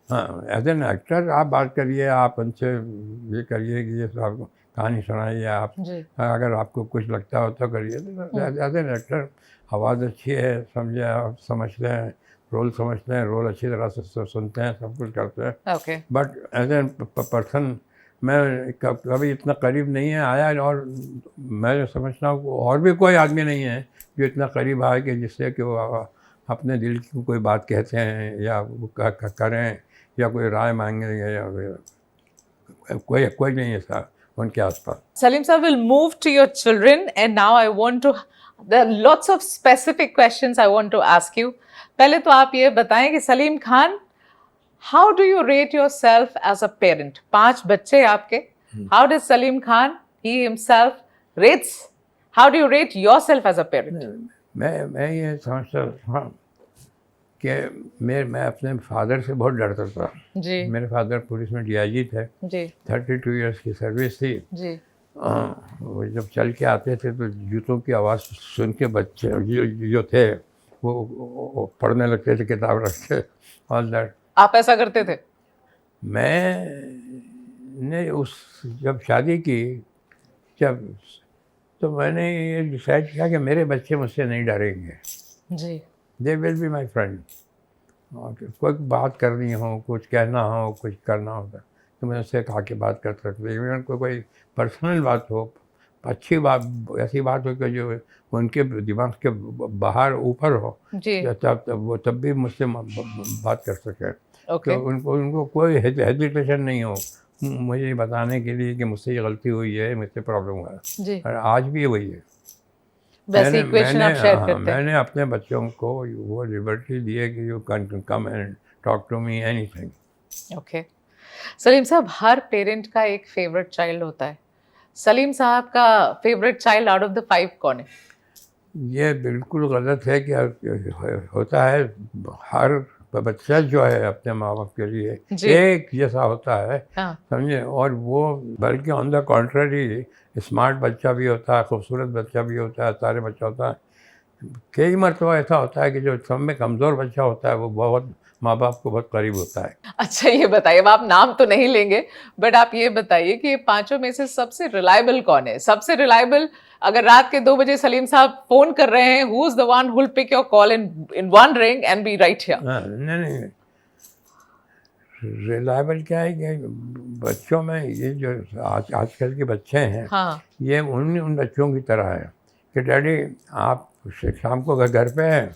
हाँ, एज एन एक्टर आप बात करिए, आप उनसे ये करिए कि ये सब कहानी सुनाइए आप जी। अगर आपको कुछ लगता हो तो करिए। एज एन एक्टर आवाज़ अच्छी है, समझे आप, समझते हैं रोल, समझते हैं रोल अच्छी तरह से सुनते हैं, सब कुछ करते हैं। Okay. But as an person मैं कभी इतना करीब नहीं है आया। और मैं समझता हूँ और भी कोई आदमी नहीं है जो इतना करीब आए कि जिससे कि वो अपने दिल की कोई बात कहते हैं या वो करें या कोई राय मांगेंगे या कोई नहीं है सर उनके आसपास। Salim sir, will move to your children, and now I want to, there are lots of specific questions I want to ask you. पहले तो आप ये बताएं कि Salim Khan, how do you rate yourself as a parent? 5 बच्चे आपके, how does Salim Khan, he himself rates, how do you rate yourself as a parent? मैं ये समझता था कि मैं अपने फादर से बहुत डरता था। जी मेरे फादर पुलिस में DIG थे। जी 32 इयर्स की सर्विस थी। जी। वो जब चल के आते थे तो जूतों की आवाज़ सुन के बच्चे जो थे वो पढ़ने लगते थे, किताब रखते ऑल दैट। आप ऐसा करते थे? मैंने जब शादी की तो मैंने ये डिसाइड किया कि मेरे बच्चे मुझसे नहीं डरेंगे। जी। They will be my friend. कोई बात करनी हो, कुछ कहना हो, कुछ करना होता तो मैं उससे कहा के बात कर सकते। इवन कोई पर्सनल बात हो, अच्छी बात, ऐसी बात हो कि जो उनके दिमाग के बाहर ऊपर हो, तब भी मुझसे बात कर सके। Okay. तो उनको कोई हेजिटेशन नहीं हो मुझे बताने के लिए कि मुझसे ये गलती हुई है, मुझसे प्रॉब्लम हुआ है। और आज भी वही है। मैंने अपने बच्चों को वो लिबर्टी दी है कि you can come and talk to me anything. Okay. Salim sahab, हर पेरेंट का एक फेवरेट चाइल्ड होता है। सलीम साहब का favourite child out of the 5 कौन है? ये बिल्कुल गलत है कि होता है। हर बच्चा जो है अपने माँ बाप के लिए एक जैसा होता है। हाँ। समझे। और वो बल्कि ऑन द कॉन्ट्ररी स्मार्ट बच्चा भी होता है, खूबसूरत बच्चा भी होता है, सारे बच्चा होता है। कई मरतबा ऐसा होता है कि जो सब में कमज़ोर बच्चा होता है वो बहुत माँ बाप को बहुत करीब होता है। अच्छा, ये बताइए, अब आप नाम तो नहीं लेंगे बट आप ये बताइए कि 5 में से सबसे रिलायबल कौन है? सबसे रिलायबल, अगर रात के 2 बजे सलीम साहब फोन कर रहे हैं, who is the one who will pick your call in one ring and be right here? नहीं रिलायबल क्या है कि बच्चों में ये जो आजकल के बच्चे हैं, हाँ। ये उन बच्चों की तरह है कि डैडी आप शाम को घर पे हैं,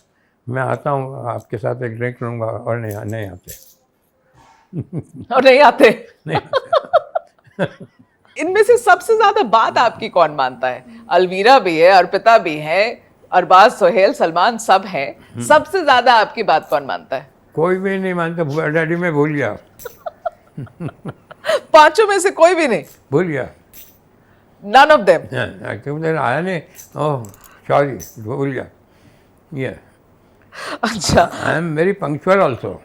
मैं आता हूँ आपके साथ एक ड्रिंक लूँगा, और नहीं आते और नहीं आते। नहीं आते। इनमें से सबसे ज्यादा बात आपकी कौन मानता है? अलवीरा भी है, अर्पिता भी है, अरबाज, सोहेल, सलमान सब हैं। सबसे ज्यादा आपकी बात कौन मानता है? कोई भी नहीं मानता। डैडी मैं भूल गया। 5 में से कोई भी नहीं? भूल गया। None of them? क्योंकि आया नहीं। ओह सॉरी, भूल गया। ये अच्छा। I am very punctual also.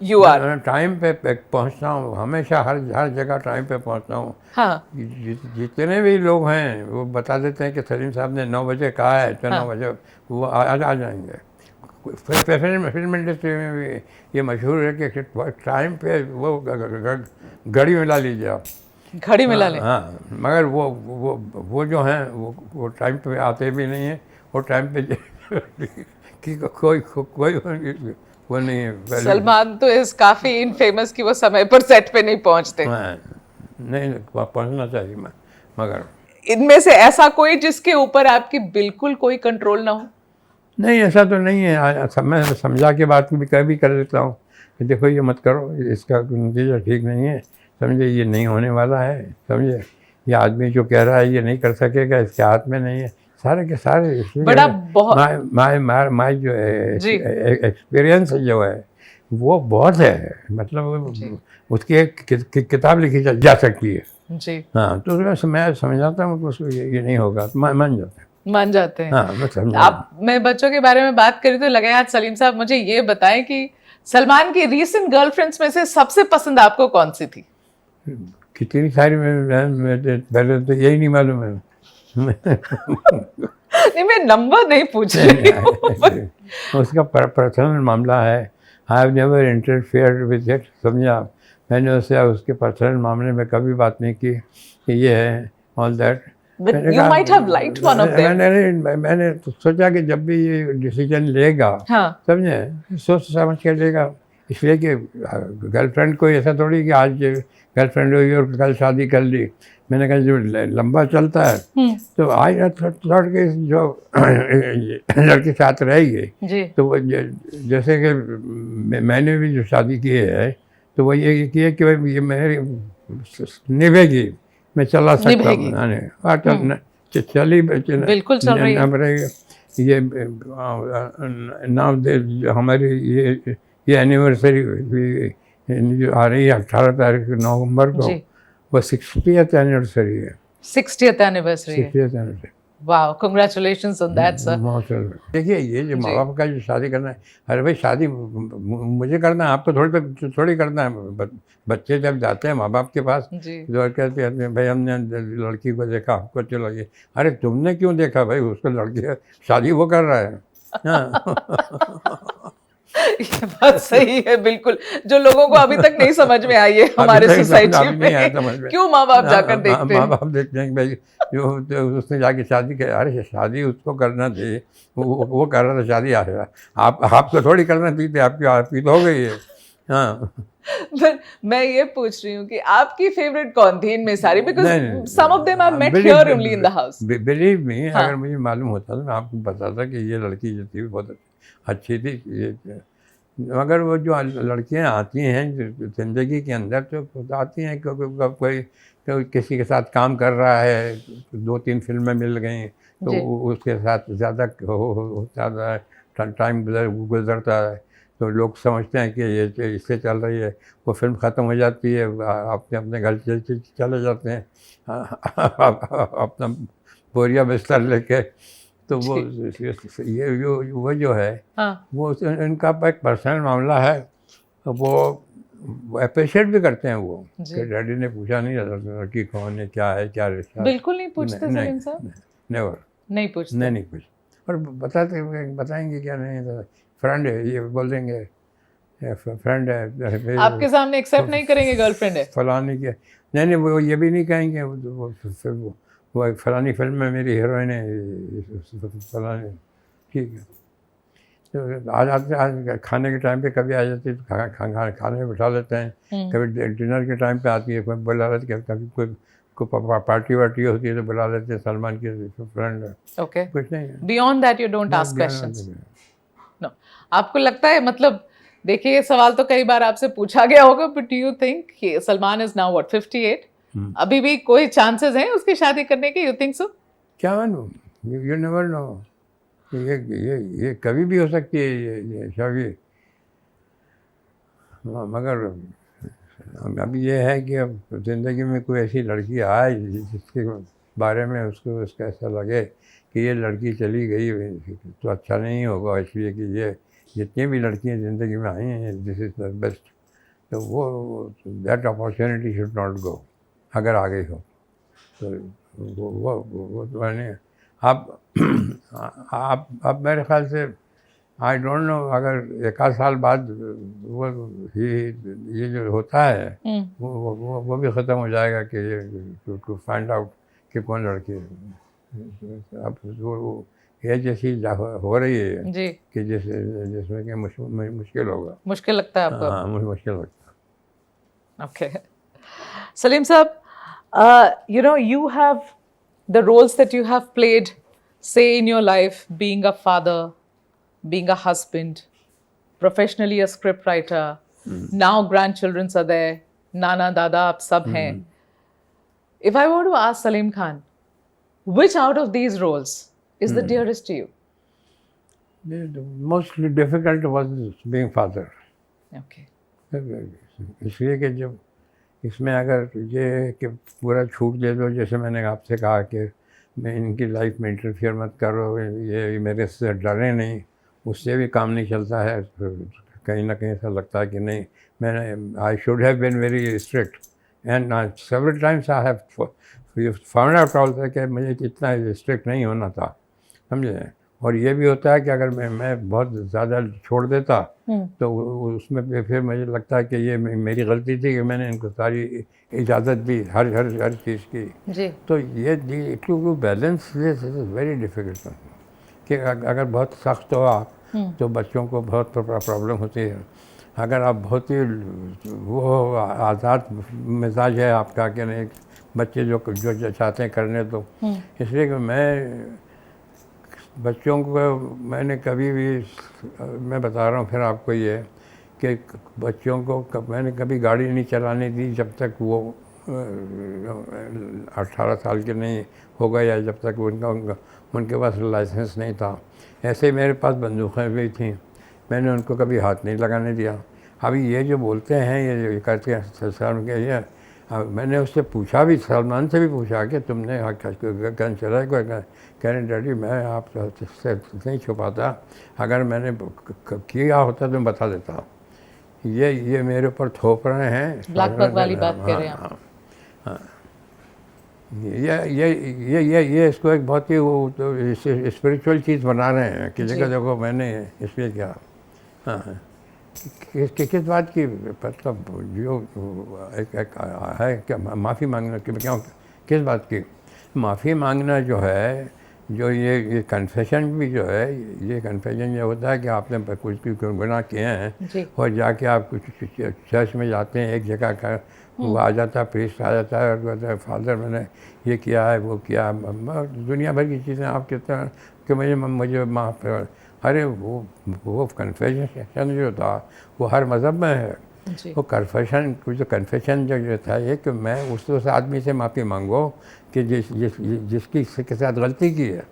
You are. मैं टाइम पे पहुंचता हूँ, हमेशा हर जगह टाइम पे पहुंचता हूँ। हाँ जितने भी लोग हैं वो बता देते हैं कि सलीम साहब ने 9 बजे कहा है तो 9 बजे वो आ जाएंगे। फिल्म इंडस्ट्री में भी ये मशहूर है कि टाइम पे वो घड़ी मिला लीजिए आप। घड़ी मिला लें। हाँ, मगर वो जो हैं वो टाइम पे आते भी नहीं हैं, वो टाइम पे कि कोई वो नहीं है value। सलमान तो इस काफी इनफेमस कि वो समय पर सेट पे नहीं पहुंचते। हाँ, नहीं पहुंचना चाहिए मगर इनमें से ऐसा कोई जिसके ऊपर आपकी बिल्कुल कोई कंट्रोल ना हो? नहीं, ऐसा तो नहीं है। मैं समझा के बात भी कर देता हूँ कि देखो ये मत करो, इसका नतीजा ठीक नहीं है, समझे, ये नहीं होने वाला है, समझे, ये आदमी जो कह रहा है ये नहीं कर सकेगा, इसके हाथ में नहीं है, सारे के सारे। बड़ा बहुत माय जो है एक्सपीरियंस जो है वो बहुत है, मतलब उसकी एक किताब लिखी जा सकती है जी। हाँ, तो उसमें मैं समझाता हूँ कि उसको ये नहीं होगा तो मान जाते हैं। मान जाते हैं। हाँ, मैं समझा। मैं बच्चों के बारे में बात करी तो लगा यार सलीम साहब मुझे ये बताएं कि सलमान की रीसेंट गर्लफ्रेंड्स में से सबसे पसंद आपको कौन सी थी? कितनी सारी मैं पहले तो यही नहीं मालूम है। नहीं मैं नंबर नहीं पूछ रही हूँ। उसका पर्सनल मामला है। आई have never interfere with it, समझा। मैंने उससे उसके पर्सनल मामले में कभी बात नहीं की कि ये है all that. But you might have liked one of them. मैंने तो सोचा कि जब भी ये डिसीजन लेगा, हाँ। समझे, सोच समझ के लेगा, इसलिए कि गर्लफ्रेंड को ऐसा थोड़ी कि आज गर्लफ्रेंड हुई और कल शादी कर ली। मैंने कहा जो लंबा चलता है तो आज थोड़ के जो लड़के साथ रहेगी तो वो जैसे कि मैंने भी जो शादी की है तो वो ये किया कि भाई ये मेरी निभेगी, मैं चला सकता हूँ, चली बिल्कुल चल रही है। ये नाउ हमारी ये एनिवर्सरी जो आ रही है 18 तारीख नवंबर को, वो 60th एनिवर्सरी है। 60th anniversary. वाह, कांग्रेचुलेशंस ऑन दैट सर। देखिए ये जो माँ बाप का जो शादी करना है, अरे भाई शादी मुझे करना है, आपको थोड़ी करना है। बच्चे जब जाते हैं माँ बाप के पास तो कहते हैं भाई हमने लड़की को देखा, आपको चलो ये, अरे तुमने क्यों देखा भाई, उसको लड़की शादी वो कर रहा है। हाँ। ये बात सही है बिल्कुल, जो लोगों को अभी तक नहीं समझ में आई है हमारे सोसाइटी में। क्यों माँ बाप जाकर देखते हैं? माँ बाप देखते हैं भाई जो उसने जाके शादी की, अरे शादी उसको करना थी, वो कर रहा था शादी, आपको थोड़ी करना थी, आपकी तो हो गई है। हाँ। मैं ये पूछ रही हूँ कि आपकी फेवरेट कौन थी इनमें सारी? Because some of them I met here only in the house. Believe me, अगर मुझे मालूम होता तो मैं आपको बताता कि ये लड़की जो थी बहुत अच्छी थी। ये मगर वो जो लड़कियां आती हैं ज़िंदगी के अंदर तो आती हैं कोई किसी के साथ काम कर रहा है, 2-3 फिल्में मिल गई तो उसके साथ ज़्यादा टाइम गुजरता है तो लोग समझते हैं कि ये इससे चल रही है, वो फिल्म ख़त्म हो जाती है, अपने घर चले जाते हैं अपना बोरिया बिस्तर लेके। तो वो जो है वो इनका एक पर्सनल मामला है, वो अप्रिशिएट भी करते हैं वो कि डैडी ने पूछा नहीं लड़की कौन है, क्या है, क्या रिश्ता। बिल्कुल नहीं पूछते सलीम साहब? नेवर, नहीं पूछते। नहीं पूछ, और बताएंगे क्या, नहीं फ्रेंड है, ये बोल देंगे फ्रेंड है। आपके सामने एक्सेप्ट नहीं करेंगे गर्लफ्रेंड है फलानी की, नहीं वो ये भी नहीं कहेंगे, वो फलानी फिल्म में मेरी हीरोइन है फलानी, ठीक है। तो आज खाने के टाइम पे कभी आ जाती है तो खाने में बिठा लेते हैं, कभी डिनर के टाइम पे आती है, कोई बुला लेते हैं, कभी कोई पार्टी वार्टी होती है तो बुला लेते हैं, सलमान की फ्रेंड है। ओके, कुछ नहीं, beyond that you don't ask questions. No, आपको लगता है, मतलब देखिए ये सवाल तो कई बार आपसे पूछा गया होगा, but do you think Salman is now what 58, अभी भी कोई चांसेस हैं उसकी शादी करने के? You think so? क्या मालूम, यू नेवर नो, ये कभी भी हो सकती है ये शादी, मगर अभी ये है कि अब ज़िंदगी में कोई ऐसी लड़की आए जिसके बारे में उसको ऐसा लगे कि ये लड़की चली गई तो अच्छा नहीं होगा, इसलिए कि जितनी भी लड़कियाँ ज़िंदगी में आई हैं, दिस इज़ द बेस्ट। तो वो that opportunity should not go, अगर आ गई हो तो वो तो मैंने आप अब मेरे ख्याल से आई डोंट नो, अगर एक आध साल बाद वो ये जो होता है वो भी ख़त्म हो जाएगा कि ये टू फाइंड आउट कि कौन लड़की है। अब वो एज ऐसी हो रही है जी, कि जिसमें कि मुश्किल होगा। मुश्किल लगता है आपको? हाँ, मुझे मुश्किल लगता है। Okay. Salim Saab, you know, you have the roles that you have played, say, in your life, being a father, being a husband, professionally a script writer. Now grandchildren are there, Nana, Dada, आप सब हैं. If I were to ask Salim Khan, which out of these roles is the dearest to you? The most difficult was being father। Okay. इसलिए कि जब इसमें अगर ये कि पूरा छूट दे दो, जैसे मैंने आपसे कहा कि मैं इनकी लाइफ में इंटरफियर मत करो, ये मेरे से डरे नहीं, उससे भी काम नहीं चलता है। कहीं ना कहीं ऐसा लगता है कि नहीं, मैंने I should have been very strict and several times I have found out also कि मुझे कितना स्ट्रिक्ट नहीं होना था, समझे। और ये भी होता है कि अगर मैं बहुत ज़्यादा छोड़ देता तो उसमें फिर मुझे लगता है कि ये मेरी गलती थी कि मैंने इनको सारी इजाज़त दी हर चीज़ की। जी। तो ये to balance this is very difficult कि अगर बहुत सख्त हो आप तो बच्चों को बहुत प्रॉब्लम होती है। अगर आप बहुत ही वो आज़ाद मिजाज है आपका कि नहीं, बच्चे जो चाहते हैं करने दो। इसलिए कि मैं बच्चों को मैंने कभी भी, मैं बता रहा हूँ फिर आपको ये कि बच्चों को मैंने कभी गाड़ी नहीं चलाने दी जब तक वो 18 साल के नहीं हो गए या जब तक उनके पास लाइसेंस नहीं था। ऐसे ही मेरे पास बंदूकें भी थीं, मैंने उनको कभी हाथ नहीं लगाने दिया। अभी ये जो बोलते हैं, ये करते हैं सर के, ये मैंने उससे पूछा भी, सलमान से भी पूछा कि तुमने गन चलाया कोई? कह रहे डैडी मैं आप से नहीं छुपाता, अगर मैंने किया होता तो मैं बता देता। ये मेरे ऊपर थोप रहे हैं, ब्लैक बग वाली बात कह रहे हैं आप। हाँ, ये इसको एक बहुत ही वो तो स्पिरिचुअल चीज़ बना रहे हैं कि जगह देखो मैंने इसलिए क्या। हाँ, किस बात की, मतलब जो एक है क्या माफ़ी मांगना कि क्या, किस बात की माफ़ी मांगना जो है, जो ये कन्फेशन भी जो है, ये कन्फेशन ये होता है कि आपने कुछ गुनाह किए हैं और जाके आप कुछ चर्च में जाते हैं, एक जगह का वो आ जाता है, प्रीस्ट आ जाता है और कहता है फादर मैंने ये किया है वो किया, दुनिया भर की चीज़ें आप कहते हैं कि मुझे माफ़। अरे वो कन्फेशन जो था वो हर मज़हब में है। वो कन्फेशन जो था ये कि मैं उस आदमी से माफ़ी मांगो कि जिसकी के साथ गलती की है।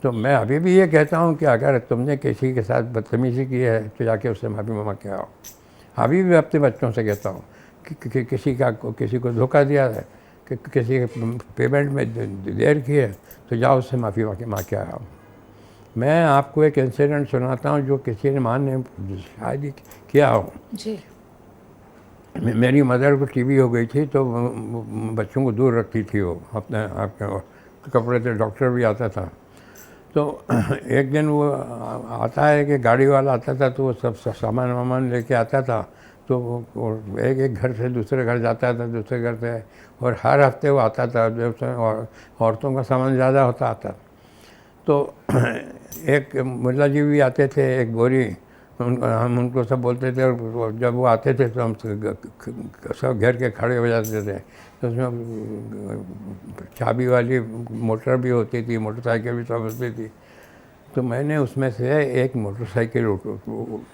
तो मैं अभी भी ये कहता हूँ कि अगर तुमने किसी के साथ बदतमीज़ी की है तो जाके उससे माफ़ी मांग के आओ। अभी भी अपने बच्चों से कहता हूँ कि किसी को धोखा दिया है, कि किसी पेमेंट में देर की है तो जाओ उससे माफ़ी मांग के आओ। मैं आपको एक इंसिडेंट सुनाता हूँ जो किसी ने मान ने शायद ही किया हो। जी। मेरी मदर को टीबी हो गई थी तो बच्चों को दूर रखती थी वो अपने आपके कपड़े से, डॉक्टर भी आता था। तो एक दिन वो आता है कि गाड़ी वाला आता था तो वो सब सामान वामान लेके आता था। तो वो एक घर से दूसरे घर जाता था, दूसरे घर से, और हर हफ्ते वो आता था। और औरतों का सामान ज़्यादा होता आता। तो एक मुल्ला जी भी आते थे, एक बोरी, हम उनको सब बोलते थे, और जब वो आते थे तो हम सब घेर के खड़े हो जाते थे। तो उसमें चाबी वाली मोटर भी होती थी, मोटरसाइकिल भी सब होती थी। तो मैंने उसमें से एक मोटरसाइकिल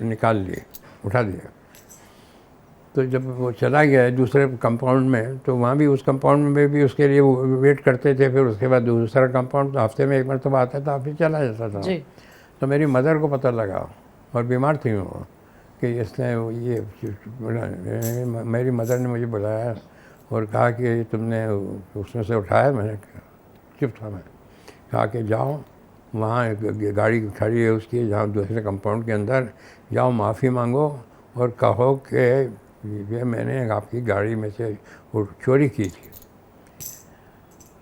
निकाल ली, उठा दिया। तो जब वो चला गया दूसरे कंपाउंड में, तो वहाँ भी उस कंपाउंड में भी उसके लिए वो वेट करते थे। फिर उसके बाद दूसरा कंपाउंड, तो हफ्ते में एक बार तो आता था, फिर चला जाता था। जी। तो मेरी मदर को पता लगा, और बीमार थी वो, कि इसने ये, मेरी मदर ने मुझे बुलाया और कहा कि तुमने उसमें से उठाया। मैंने चुप था, मैं कहा कि जाओ वहाँ एक गाड़ी खड़ी है उसकी, जहाँ दूसरे कंपाउंड के अंदर, जाओ माफ़ी मांगो और कहो कि ये मैंने आपकी गाड़ी में से वो चोरी की थी।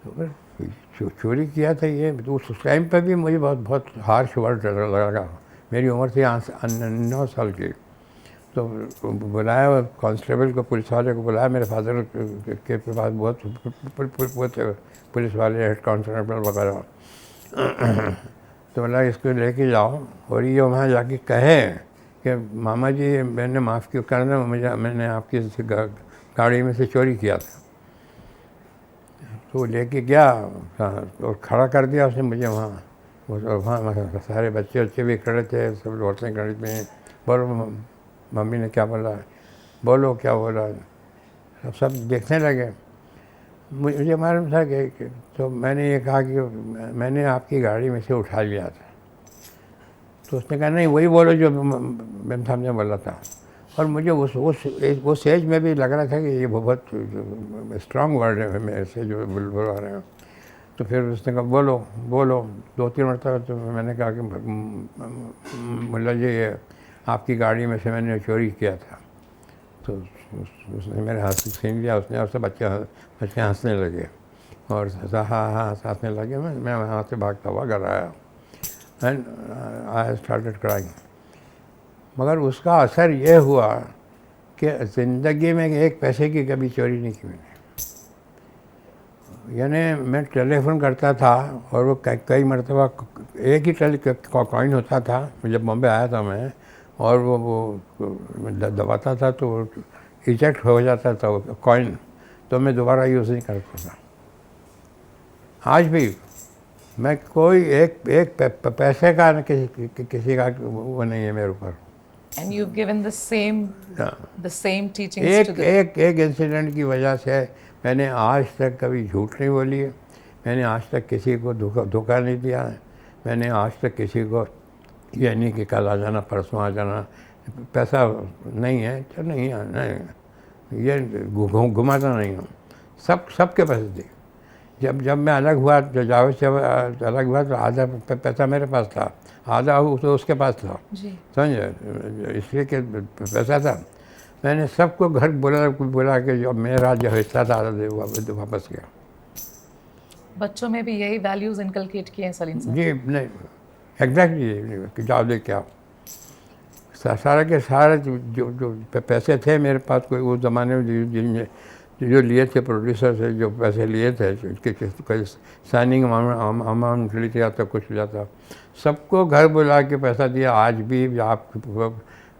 तो फिर चोरी किया था ये, तो उस टाइम पे भी मुझे बहुत बहुत हार्श वर्ड लगा। मेरी उम्र थी 9 साल की। तो बुलाया कांस्टेबल को, पुलिस वाले को बुलाया, मेरे फादर के पास बहुत पुलिस वाले, हेड कांस्टेबल वगैरह। तो बोला इसको लेके जाओ और ये वहाँ जाके कहे कि मामा जी मैंने माफ़ क्यों करना, मैंने आपकी गाड़ी में से चोरी किया था। तो लेके गया और खड़ा कर दिया उसने मुझे वहाँ। वहाँ सारे बच्चे भी खड़े थे, सब औरतें खड़ी थी। बोलो मम्मी ने क्या बोला, बोलो क्या बोला, सब देखने लगे। मुझे मालूम था कि तो मैंने ये कहा कि मैंने आपकी गाड़ी में से उठा लिया था। तो उसने कहा नहीं वही बोलो जो मैम साहब ने बोला था। और मुझे उस एज में भी लग रहा था कि ये बहुत स्ट्रांग वर्ड है मेरे से जो बोल रहे हैं। तो फिर उसने कहा बोलो बोलो, 2-3 मरतबा। तो मैंने कहा कि मुल्ला जी ये आपकी गाड़ी में से मैंने चोरी किया था। तो उसने मेरे हाथ से छीन लिया उसने, और सब बच्चे हंसने लगे और हाँ हंसने लगे। मैं वहाँ से भागता हुआ घर आया एंड आई स्टार्टेड क्राइंग। मगर उसका असर ये हुआ कि ज़िंदगी में एक पैसे की कभी चोरी नहीं की मैंने। यानी मैं टेलीफोन करता था और वो कई मरतबा एक ही कॉइन होता था। जब बॉम्बे आया था मैं, और वो दबाता था तो इजेक्ट हो जाता था वो कॉइन, तो मैं दोबारा यूज़ नहीं करता था। आज भी मैं कोई एक पैसे का किसी का वो नहीं है मेरे ऊपर। And you've given the same teachings to the... एक इंसिडेंट की वजह से मैंने आज तक कभी झूठ नहीं बोली है, मैंने आज तक किसी को धोखा नहीं दिया है, मैंने आज तक किसी को ये नहीं कि कल आ जाना परसों आ जाना, पैसा नहीं है तो नहीं है, नहीं ये घुमाता नहीं हूँ। सबके पैसे दिए। जब मैं अलग हुआ, जो जावेद से अलग हुआ तो आधा पैसा मेरे पास था, आधा तो उसके पास था, समझे, इसलिए कि पैसा था। मैंने सबको घर बोला कि जो मेरा जो हिस्सा था आधा वापस गया। बच्चों में भी यही वैल्यूज इनकलकेट किए हैं सलीम साहब? जी नहीं, एग्जैक्टली जाओ दे क्या सारा के सारे जो पैसे थे मेरे पास, कोई उस ज़माने में जो लिए थे प्रोड्यूसर से, जो पैसे लिए थे, कोई साइनिंग अमाउंट ली थी या तो कुछ लिया था, सबको घर बुला के पैसा दिया। आज भी आप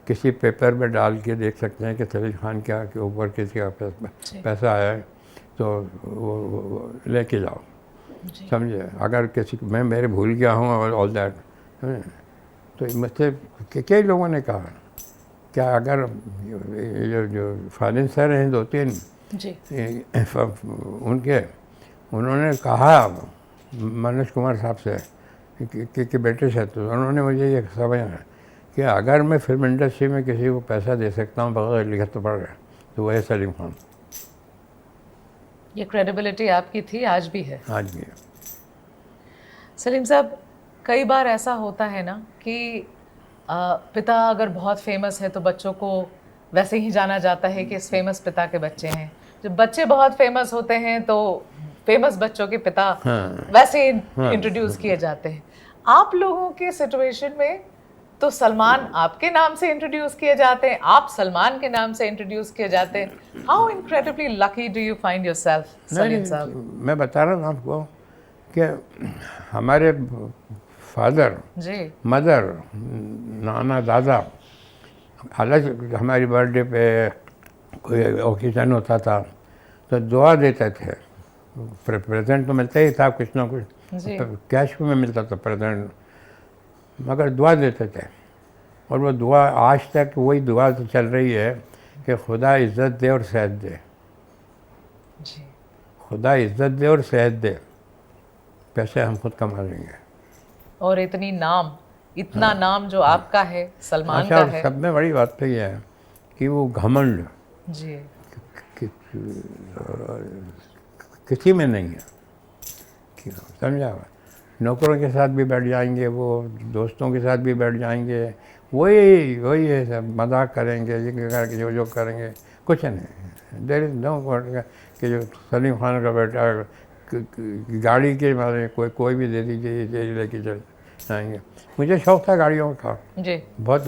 किसी पेपर में डाल के देख सकते हैं कि सलीम खान के ऊपर किसी का पैसा आया है तो वो लेके जाओ, समझे। अगर किसी मैं मेरे भूल गया हूँ और ऑल दैट, तो मुझसे कई लोगों ने कहा क्या अगर जो फाइनेंस सर हैं 2-3 उन्होंने कहा मनोज कुमार साहब से कि बेटे से, तो उन्होंने मुझे ये समझा कि अगर मैं फिल्म इंडस्ट्री में किसी को पैसा दे सकता हूँ बगैर लिखत पढ़ रहे तो वह है सलीम खान। ये क्रेडिबिलिटी आपकी थी, आज भी है? आज भी है। सलीम साहब, कई बार ऐसा होता है ना कि पिता अगर बहुत फेमस है तो बच्चों को वैसे ही जाना जाता है कि इस फेमस पिता के बच्चे हैं। जब बच्चे बहुत फेमस होते हैं तो फेमस बच्चों के पिता वैसे इंट्रोड्यूस किए जाते हैं। आप लोगों के सिचुएशन में तो सलमान आपके नाम से इंट्रोड्यूस किए जाते हैं, आप सलमान के नाम से इंट्रोड्यूस किए जाते हैं। How incredibly lucky do you find yourself Salim साहब? मैं बता रहा हूँ आपको कि हमारे फादर जी, मदर, नाना, दादा, अलग हमारी बर्थडे पे कोई ओकेजन होता था तो दुआ देते थे। प्रेजेंट तो मिलता ही था कुछ ना कुछ, कैश में मिलता था प्रेजेंट, मगर दुआ देते थे। और वो दुआ आज तक वही दुआ तो चल रही है कि खुदा इज़्ज़त दे और सेहत दे। खुदा इज़्ज़त दे और सेहत दे, पैसे हम खुद कमा लेंगे। और इतना नाम जो आपका है, सलमान का है। सब में बड़ी बात तो ये है कि वो घमंड जी किसी में नहीं है, समझा। नौकरों के साथ भी बैठ जाएंगे, वो दोस्तों के साथ भी बैठ जाएंगे, वही वही है सब, मजाक करेंगे, ये करके जो करेंगे, कुछ नहीं। देर इज नो कि जो सलीम खान का बेटा गाड़ी के मारे कोई भी दे दीजिए, ये लेके चल आएंगे। मुझे शौक़ था गाड़ियों का जी। बहुत,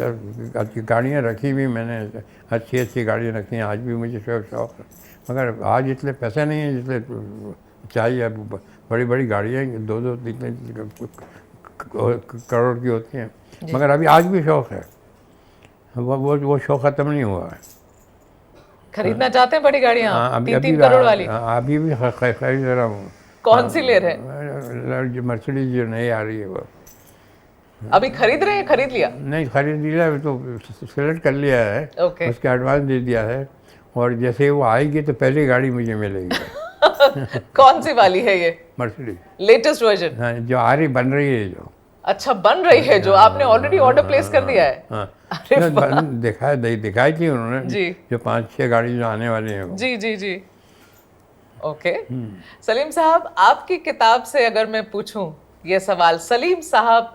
अच्छी गाड़ियाँ रखी भी मैंने, अच्छी अच्छी गाड़ियाँ रखी हैं, आज भी मुझे शौक़ है। मगर आज इतने पैसे नहीं हैं जितने चाहिए। अब बड़ी बड़ी गाड़ियाँ 2-2, 3-3 करोड़ की होती हैं, मगर अभी आज भी शौक़ है, वो शौक़ ख़त्म नहीं हुआ है। खरीदना चाहते हैं बड़ी गाड़ियाँ, अभी 3-3 करोड़ वाली? अभी भी खरीद रहा हूँ। कौन सी ले रहे हैं? जो मर्सिडीज जो नई आ रही है वो। अभी खरीद रहे हैं, खरीद लिया? नहीं खरीद लिया, तो सेलेक्ट कर लिया है, ओके। उसका एडवांस दे दिया है, और जैसे वो आएगी तो पहली गाड़ी मुझे मिलेगी। कौन सी वाली है ये? Mercedes latest version? हाँ, जो आ रही बन रही है जो। अच्छा, बन रही है जो, आपने ऑलरेडी ऑर्डर प्लेस कर दिया है? हाँ, अरे दिखाई थी उन्होंने जी। जो 5-6 गाड़ी जो आने वाली हैं वो। जी जी जी। ओके। सलीम साहब, आपकी किताब से अगर मैं पूछूं ये सवाल, सलीम साहब,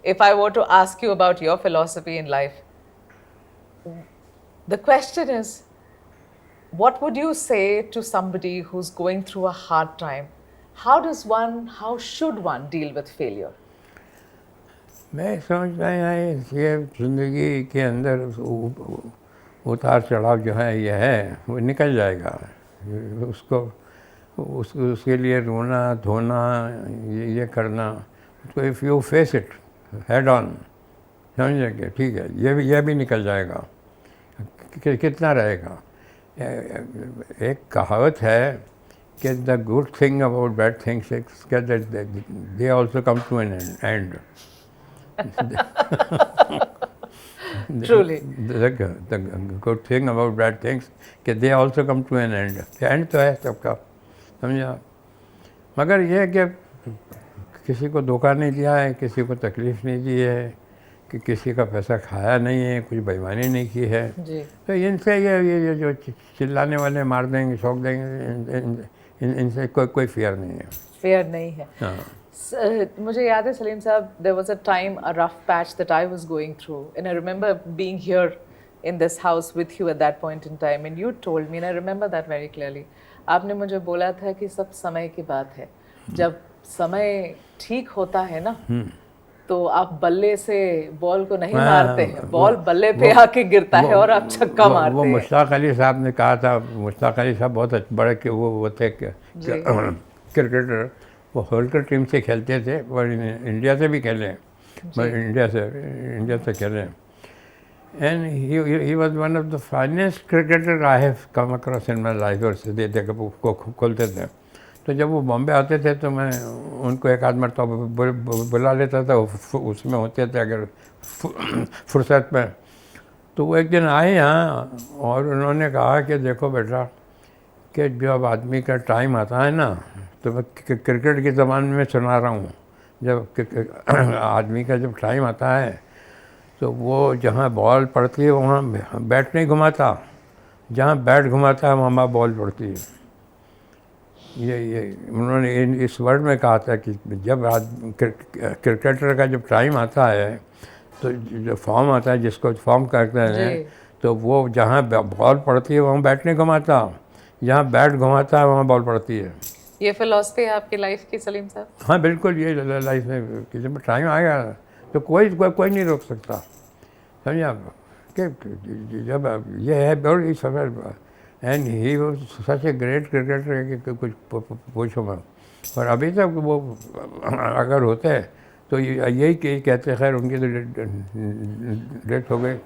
if I were to ask you about your philosophy in life, the question is, what would you say to somebody who's going through a hard time? How should one deal with failure? मैं समझता है ये ज़िंदगी के अंदर उतार चढ़ाव जो है ये है, वो निकल जाएगा। उसके लिए रोना धोना ये करना, तो if you face it head on, समझेंगे ठीक है, ये भी निकल जाएगा। कितना रहेगा? एक कहावत है कि the good thing about bad things is that they also come to an end. Truly. The good thing about bad things कि they also come to an end. And तो है सबका, समझा। मगर ये है कि किसी को धोखा नहीं दिया है, किसी को तकलीफ़ नहीं दी है, कि किसी का पैसा खाया नहीं है, कुछ बेईमानी नहीं की है जी। तो इनसे ये जो चिल्लाने वाले मार देंगे, ठोक देंगे, इनसे कोई फियर नहीं है। फेयर नहीं है। हाँ। मुझे याद है सलीम साहब, there was a time, a rough patch that I was going through, and I remember being here in this house with you at that point in time, and you told me, and I remember that very clearly. आपने मुझे बोला था कि सब समय की बात है, जब समय ठीक होता है ना, तो आप बल्ले से बॉल को नहीं मारते हैं, बॉल बल्ले पे आके गिरता है और आप छक्का मारते हैं। वो मुश्ताक अली साहब ने कहा था, मुश्ताक अली साहब बहुत बड़े कि वो थे क्रिकेटर, वो होलकर टीम से खेलते थे और इंडिया से भी खेले, इंडिया से खेले। And he was one of the finest cricketer I have come across in my life. और सीधे थे को खोलते थे, तो जब वो बॉम्बे आते थे तो मैं उनको एक आध मरतबा बुला लेता था, उसमें होते थे अगर फुर्सत में। तो वो एक दिन आए यहाँ और उन्होंने कहा कि देखो बेटा, कि जब आदमी का टाइम आता है ना, तो मैं क्रिकेट की ज़बान में सुना रहा हूँ, जब आदमी का जब टाइम आता है तो वो जहाँ बॉल पड़ती है वहाँ बैट नहीं घुमाता, जहाँ बैट घुमाता है वहाँ बॉल पड़ती है। ये उन्होंने इस वर्ड में कहा था कि जब क्रिकेटर का जब टाइम आता है तो जो फॉर्म आता है, जिसको फॉर्म करते हैं, तो वो जहाँ बॉल पड़ती है वहाँ बैट नहीं घुमाता, जहाँ बैट घुमाता है वहाँ बॉल पड़ती है। ये फिलॉसफी है आपकी लाइफ की सलीम साहब? हाँ बिल्कुल, ये लाइफ में कि जब टाइम आएगा तो कोई नहीं रोक सकता, समझे आप। कि जब ये है बड़ी सफर, and he was such a great cricketer कि कुछ पूछो मत। और अभी तक वो अगर होते हैं तो यही कहते, खैर उनकी तो डेथ हो गई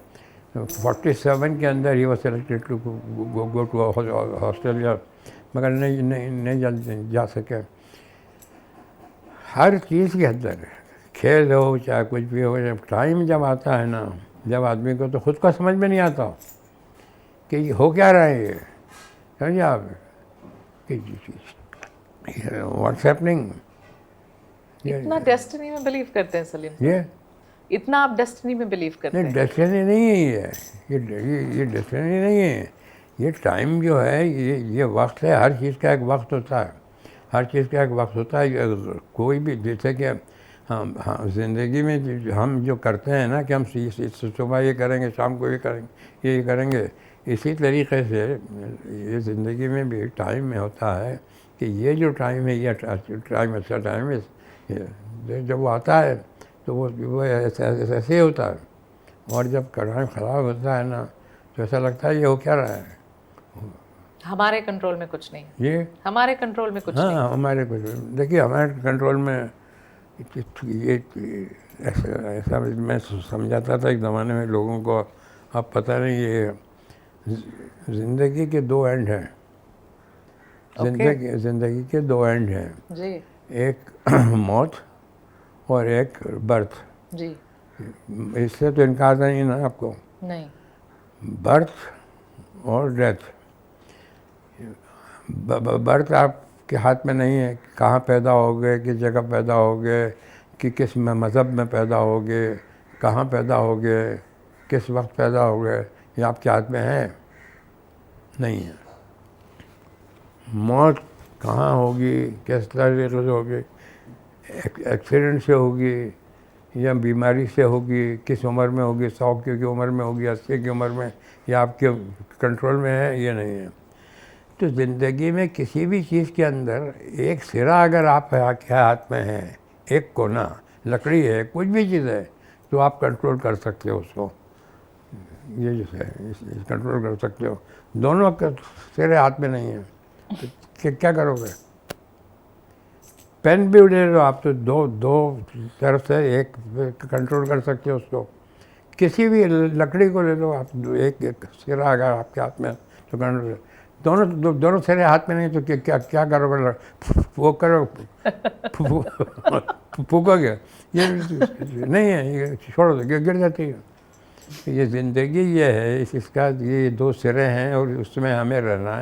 47 के अंदर। He was selected to go to Australia, मगर नहीं जा सके। हर चीज़ के अंदर, खेल हो चाहे कुछ भी हो, जब टाइम जब आता है ना, जब आदमी को तो खुद को समझ में नहीं आता कि हो क्या रहा है, ये समझिए आप कि व्हाट्स हैपनिंग। इतना डेस्टिनी में बिलीव करते हैं सलीम? ये इतना आप डेस्टिनी में बिलीव करते हैं? नहीं, डेस्टिनी नहीं है ये डेस्टिनी नहीं है। ये टाइम जो है, ये वक्त है, हर चीज़ का एक वक्त होता है। हर चीज़ का एक वक्त होता है। कोई भी जैसे कि हम ज़िंदगी में हम जो करते हैं ना कि हम सुबह ये करेंगे, शाम को ये करेंगे, इसी तरीके से ये ज़िंदगी में भी टाइम में होता है कि ये जो टाइम है ये टाइम अच्छा टाइम है, जब वो आता है तो वो ऐसे ही होता है। और जब टाइम ख़राब होता है ना तो ऐसा लगता है ये हो क्या रहा है। हमारे कंट्रोल में कुछ नहीं है, ये हमारे कंट्रोल में कुछ नहीं। हाँ, हमारे कुछ देखिए, हमारे कंट्रोल में ये ऐसा मैं समझाता था एक ज़माने में लोगों को, अब पता नहीं, ये ज़िंदगी के दो एंड हैं। ज़िंदगी के दो एंड हैं जी एक मौत और एक बर्थ। जी। इससे तो इनकार नहीं ना आपको। नहीं। बर्थ और डेथ। बर्थ आपके हाथ में नहीं है, कहाँ पैदा होगे, किस जगह पैदा होगे, कि किस मज़हब में पैदा होगे, कहाँ पैदा होगे, किस वक्त पैदा होगे, ये आपके हाथ में है नहीं है। मौत कहाँ होगी, किस तरीके से होगी, एक्सीडेंट से होगी या बीमारी से होगी, किस उम्र में होगी, 100 की उम्र में होगी, 80 की उम्र में, या आपके कंट्रोल में है, ये नहीं है। तो ज़िंदगी में किसी भी चीज़ के अंदर एक सिरा अगर आपके हाथ में है, एक कोना, लकड़ी है, कुछ भी चीज़ है, तो आप कंट्रोल कर सकते हो उसको। ये जो है कंट्रोल कर सकते हो। दोनों सिरे हाथ में नहीं है तो क्या करोगे। पेन भी उड़े तो आप तो दो तरफ से एक कंट्रोल कर सकते हो उसको। किसी भी लकड़ी को ले लो आप, एक सिरा अगर आपके हाथ में तो कंट्रोल। दोनों सिरे हाथ में नहीं तो क्या करोगे। वो करो फूकोगे, ये नहीं है, ये छोड़ दो, गिर जाती है। ये ज़िंदगी ये है, इसका ये दो सिरे हैं और उसमें हमें रहना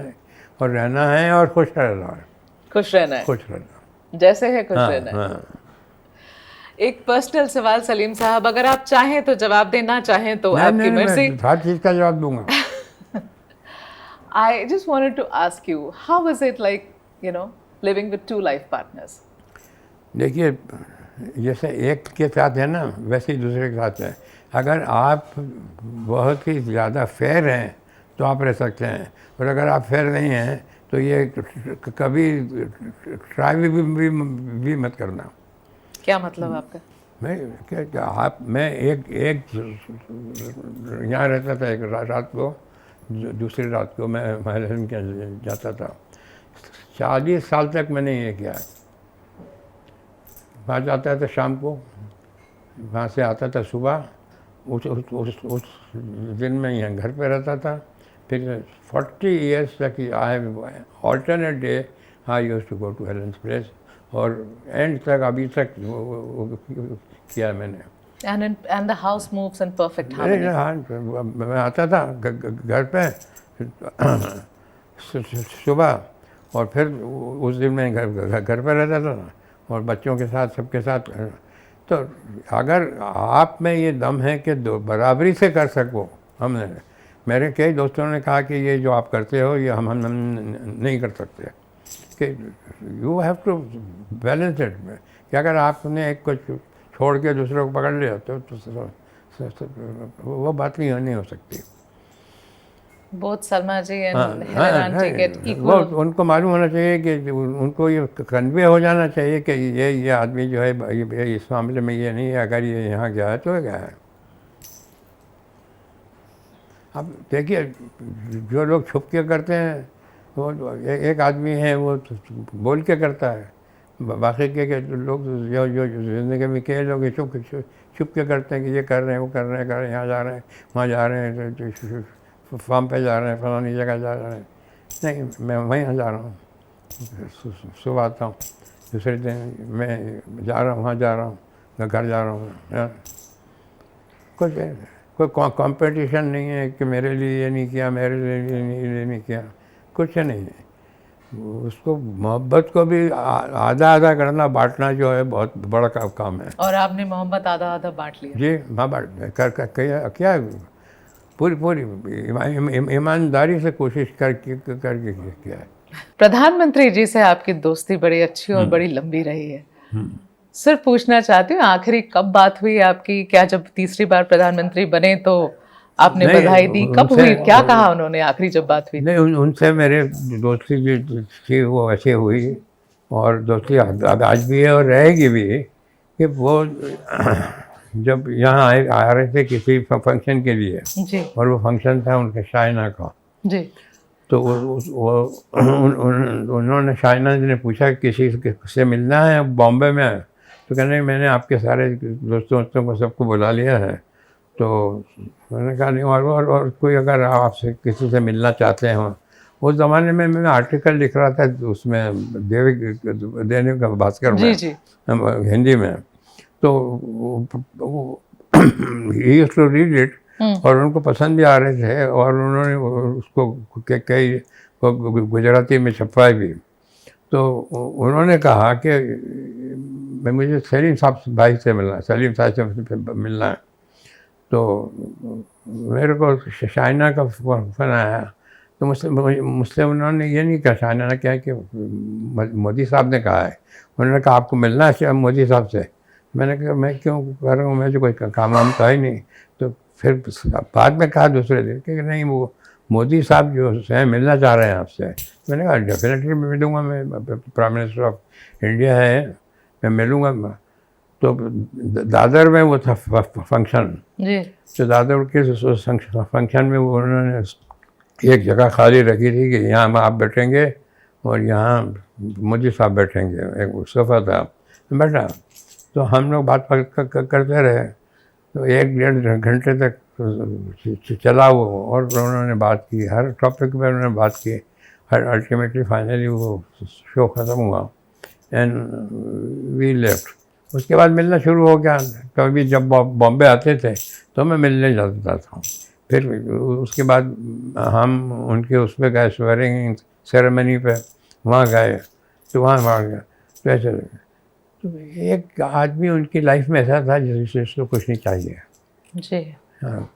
है और खुश रहना है। खुश रहना है, खुश रहना जैसे है खुश हाँ, रहना है। हाँ। एक पर्सनल सवाल सलीम साहब, अगर आप चाहें तो जवाब देना, चाहें तो आपकी मर्जी। मैं हर चीज़ का जवाब दूंगा। I just wanted to ask you, how was it like, living with two life partners? देखिए, जैसे एक के साथ है ना वैसे ही दूसरे के साथ है। अगर आप बहुत ही ज़्यादा फेयर हैं तो आप रह सकते हैं, और अगर आप फेयर नहीं हैं तो ये कभी ट्राई भी मत करना। क्या मतलब आपका? मैं एक यहाँ रहता था, एक रात को, दूसरी रात को मैं महल के जाता था। 40 साल तक मैंने ये किया। वहाँ जाता था शाम को, वहाँ से आता था सुबह। उस दिन में यहाँ घर पे रहता था। फिर 40 इयर्स तक I alternate day I used to go to Helen's place, और एंड तक अभी तक वो किया मैंने। And the house moves in perfect harmony. हाँ, मैं आता था घर पे सुबह, और फिर उस दिन मैं घर पे रहता था और बच्चों के साथ, सबके साथ। तो अगर आप में ये दम है कि बराबरी से कर सको, मेरे कई दोस्तों ने कहा कि ये जो आप करते हो ये हम नहीं कर सकते, कि you have to balance it. कि अगर आपने एक को छोड़ के दूसरे को पकड़ लिया तो वो बात नहीं हो सकती। Both Salma ji and Helen aunty get equal. वो उनको मालूम होना चाहिए कि उनको ये कन्वे हो जाना चाहिए कि ये आदमी जो है ये इस मामले में ये नहीं है, अगर ये यहाँ गया है तो गया है। अब देखिए, जो लोग छुप के करते हैं, वो एक आदमी है वो बोल के करता है, बाकी के लोग जो ज़िंदगी में कई लोग छुप के करते हैं कि ये कर रहे हैं, वो कर रहे हैं, यहाँ जा रहे हैं, वहाँ जा रहे हैं, फार्म पे जा रहे हैं, फलानी जगह जा रहे हैं। नहीं, मैं वहीं जा रहा हूँ, सुबह आता हूँ, दूसरे दिन मैं जा रहा हूँ, वहाँ जा रहा हूँ, घर जा रहा हूँ। कुछ कोई कंपटीशन नहीं है कि मेरे लिए ये नहीं किया, मेरे लिए ये नहीं किया, कुछ नहीं है। उसको मोहब्बत को भी आधा आधा करना, बांटना जो है बहुत बड़ा काम है। और आपने मोहब्बत आधा आधा बांट लिया। जी, क्या पूरी ईमानदारी से कोशिश करके किया है। प्रधानमंत्री जी से आपकी दोस्ती बड़ी अच्छी और बड़ी लंबी रही है। सिर्फ पूछना चाहती हूँ, आखिरी कब बात हुई आपकी? क्या जब तीसरी बार प्रधानमंत्री बने तो आपने नहीं, बधाई दी? कब उनसे- हुई, क्या कहा उन्होंने आखिरी जब बात हुई? नहीं, उनसे मेरे दोस्ती जो थी वो ऐसे हुई, और दोस्ती आज भी है और रहेगी भी, कि वो जब यहाँ आ रहे थे किसी फंक्शन के लिए, जी और वो फंक्शन था उनके शाइना का, जी तो उन्होंने, शाइना जी ने पूछा कि किसी से मिलना है बॉम्बे में, तो कहने मैंने आपके सारे दोस्तों को सबको बुला लिया है। तो मैंने कहा नहीं, और कोई अगर आपसे किसी से मिलना चाहते हो। उस ज़माने में मैं आर्टिकल लिख रहा था उसमें दैनिक भास्कर में, जी हिंदी में, तो he used to read it, और उनको पसंद भी आ रहे थे, और उन्होंने उसको कई गुजराती में छपवाई भी। तो उन्होंने कहा कि मुझे सलीम साहब भाई से मिलना है, सलीम साहब से मिलना है। तो मेरे को शाइना का फ़ोन आया, तो मुझसे उन्होंने ये नहीं कहा, शाइना ने क्या कि मोदी साहब ने कहा है। उन्होंने कहा आपको मिलना है मोदी साहब से। मैंने कहा मैं क्यों कर रहा हूँ, मुझे कोई काम वाम था ही नहीं। तो फिर बाद में कहा दूसरे दिन कि नहीं, वो मोदी साहब जो है मिलना चाह रहे हैं आपसे। मैंने कहा डेफिनेटली मिलूँगा, मैं प्राइम मिनिस्टर ऑफ इंडिया है, मैं मिलूँगा। तो दादर में वो था फंक्शन जी तो दादर के फंक्शन में वो उन्होंने एक जगह खाली रखी थी कि यहाँ आप बैठेंगे और यहाँ मोदी साहब बैठेंगे, एक सोफ़ा था, बैठा। तो हम लोग बात करते रहे, तो 1-1.5 घंटे तक चला वो, और उन्होंने बात की, हर टॉपिक पे उन्होंने बात की। हर अल्टीमेटली फाइनली वो शो ख़त्म हुआ एंड वी लेफ्ट। उसके बाद मिलना शुरू हो गया। कभी जब बॉम्बे आते थे तो मैं मिलने जाता था। फिर उसके बाद हम उनके उस पर गए, स्वेरिंग सेरेमनी पे, वहाँ गए, तो वहाँ गया। तो ऐसे तो एक आदमी उनकी लाइफ में ऐसा था जिसको कुछ नहीं चाहिए। जी हाँ,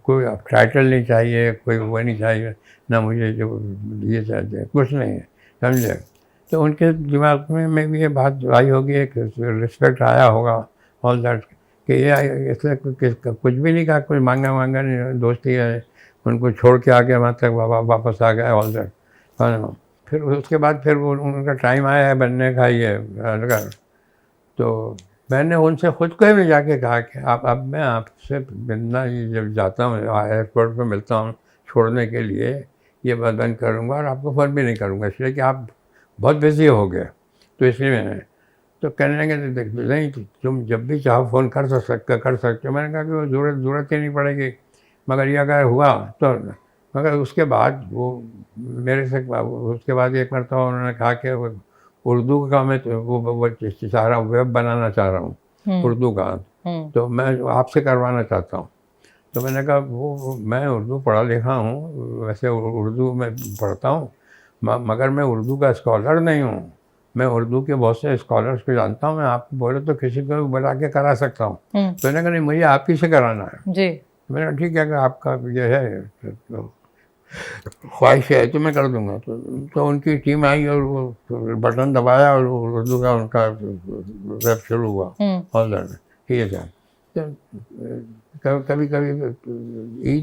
कोई टाइटल नहीं चाहिए, कोई वो नहीं चाहिए, ना मुझे जो ये चाहिए, कुछ नहीं है, समझे। तो उनके दिमाग में भी ये बात आई होगी, एक रिस्पेक्ट आया होगा, ऑल दैट, कि ये इसलिए कुछ भी नहीं कहा, कुछ मांगा नहीं, दोस्ती है। उनको छोड़ के आ गया, वहाँ तक वापस आ गया, ऑल दैट। फिर उसके बाद फिर वो उनका टाइम आया है बनने का, ये लगा। तो मैंने उनसे ख़ुद को भी जाके कहा कि अब मैं आपसे मिलना, जब जाता हूँ एयरपोर्ट पे मिलता हूँ छोड़ने के लिए, ये बंद करूँगा और आपको फ़ोन भी नहीं करूँगा, इसलिए कि आप बहुत बिजी हो गए। तो इसलिए मैंने, तो कहने लगे नहीं, तुम जब भी चाहो फ़ोन कर सकते हो। मैंने कहा कि वो ज़रूरत ही नहीं पड़ेगी, मगर ये अगर हुआ तो। मगर उसके बाद वो मेरे से, उसके बाद एक मरतबा उन्होंने कहा कि उर्दू का मैं तो वो चाह रहा हूँ, वेब बनाना चाह रहा हूँ उर्दू का, तो मैं आपसे करवाना चाहता हूँ। तो मैंने कहा वो मैं उर्दू पढ़ा लिखा हूँ, वैसे उर्दू में पढ़ता हूँ, मगर मैं उर्दू का स्कॉलर नहीं हूँ। मैं उर्दू के बहुत से स्कॉलर्स को जानता हूँ, मैं आपको बोले तो किसी को बुला के करा सकता हूँ। तो मैंने कहा नहीं, मुझे आप ही से कराना है। जी मैंने कहा ठीक है, अगर आपका ये है तो ख्वाहिश है तो मैं कर दूंगा। तो उनकी टीम आई और वो बटन दबाया और उर्दू का उनका वेब शुरू हुआ, ऑल दैट, ठीक है। तो कभी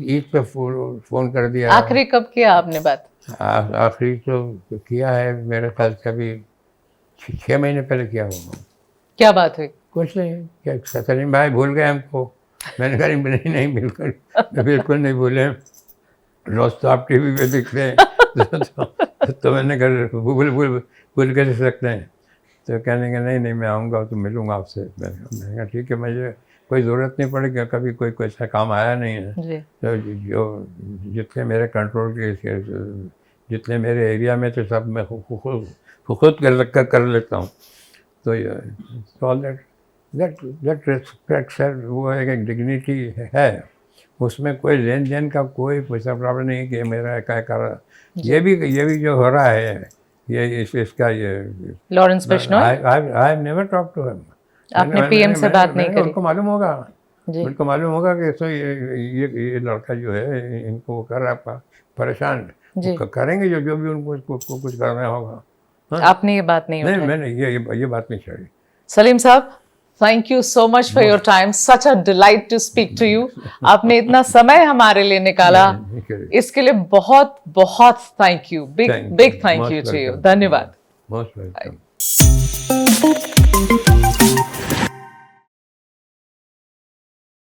ईद पे फ़ोन कर दिया। आखिरी कब किया आपने बात? आखिरी तो किया है मेरे ख्याल से अभी 6 महीने पहले किया होगा। क्या बात हुई? कुछ नहीं, क्या सलीम भाई भूल गए हमको। मैंने कहा नहीं बिल्कुल नहीं भूले, रोज़ तो आप टीवी पे दिखते हैं। तो मैंने कहा भूल कैसे सकते हैं। तो कहने का नहीं मैं आऊँगा तो मिलूँगा आपसे। मैंने कहा ठीक है, मुझे कोई ज़रूरत नहीं पड़ेगी, कभी कोई ऐसा काम आया नहीं है। जी तो जो जितने मेरे कंट्रोल के, जितने मेरे एरिया में, तो सब मैं खुद कर लेता हूँ। तो ऑल दैट रिस्पेक्ट सर, वो एक डिग्निटी है, उसमें कोई लेन देन का कोई पैसा प्रॉब्लम नहीं है कि मेरा क्या कर रहा। ये भी जो हो रहा है, ये इसका ये Lawrence Bishnoi, I have never talk to him. आपने पीएम से बात नहीं करी? उनको मालूम होगा, जी उनको मालूम होगा कि तो ये लड़का जो है इनको वो कर रहा है परेशान। जी। करेंगे जो जो भी उनको कुछ करना होगा। हाँ? आपने ये बात नहीं नहीं उठाई। मैंने ये बात नहीं छेड़ी। Salim sahab, thank you so much for your time, such a delight to speak to you. आपने इतना समय हमारे लिए निकाला, इसके लिए बहुत बहुत thank you, big big thank you to you. धन्यवाद। Most welcome.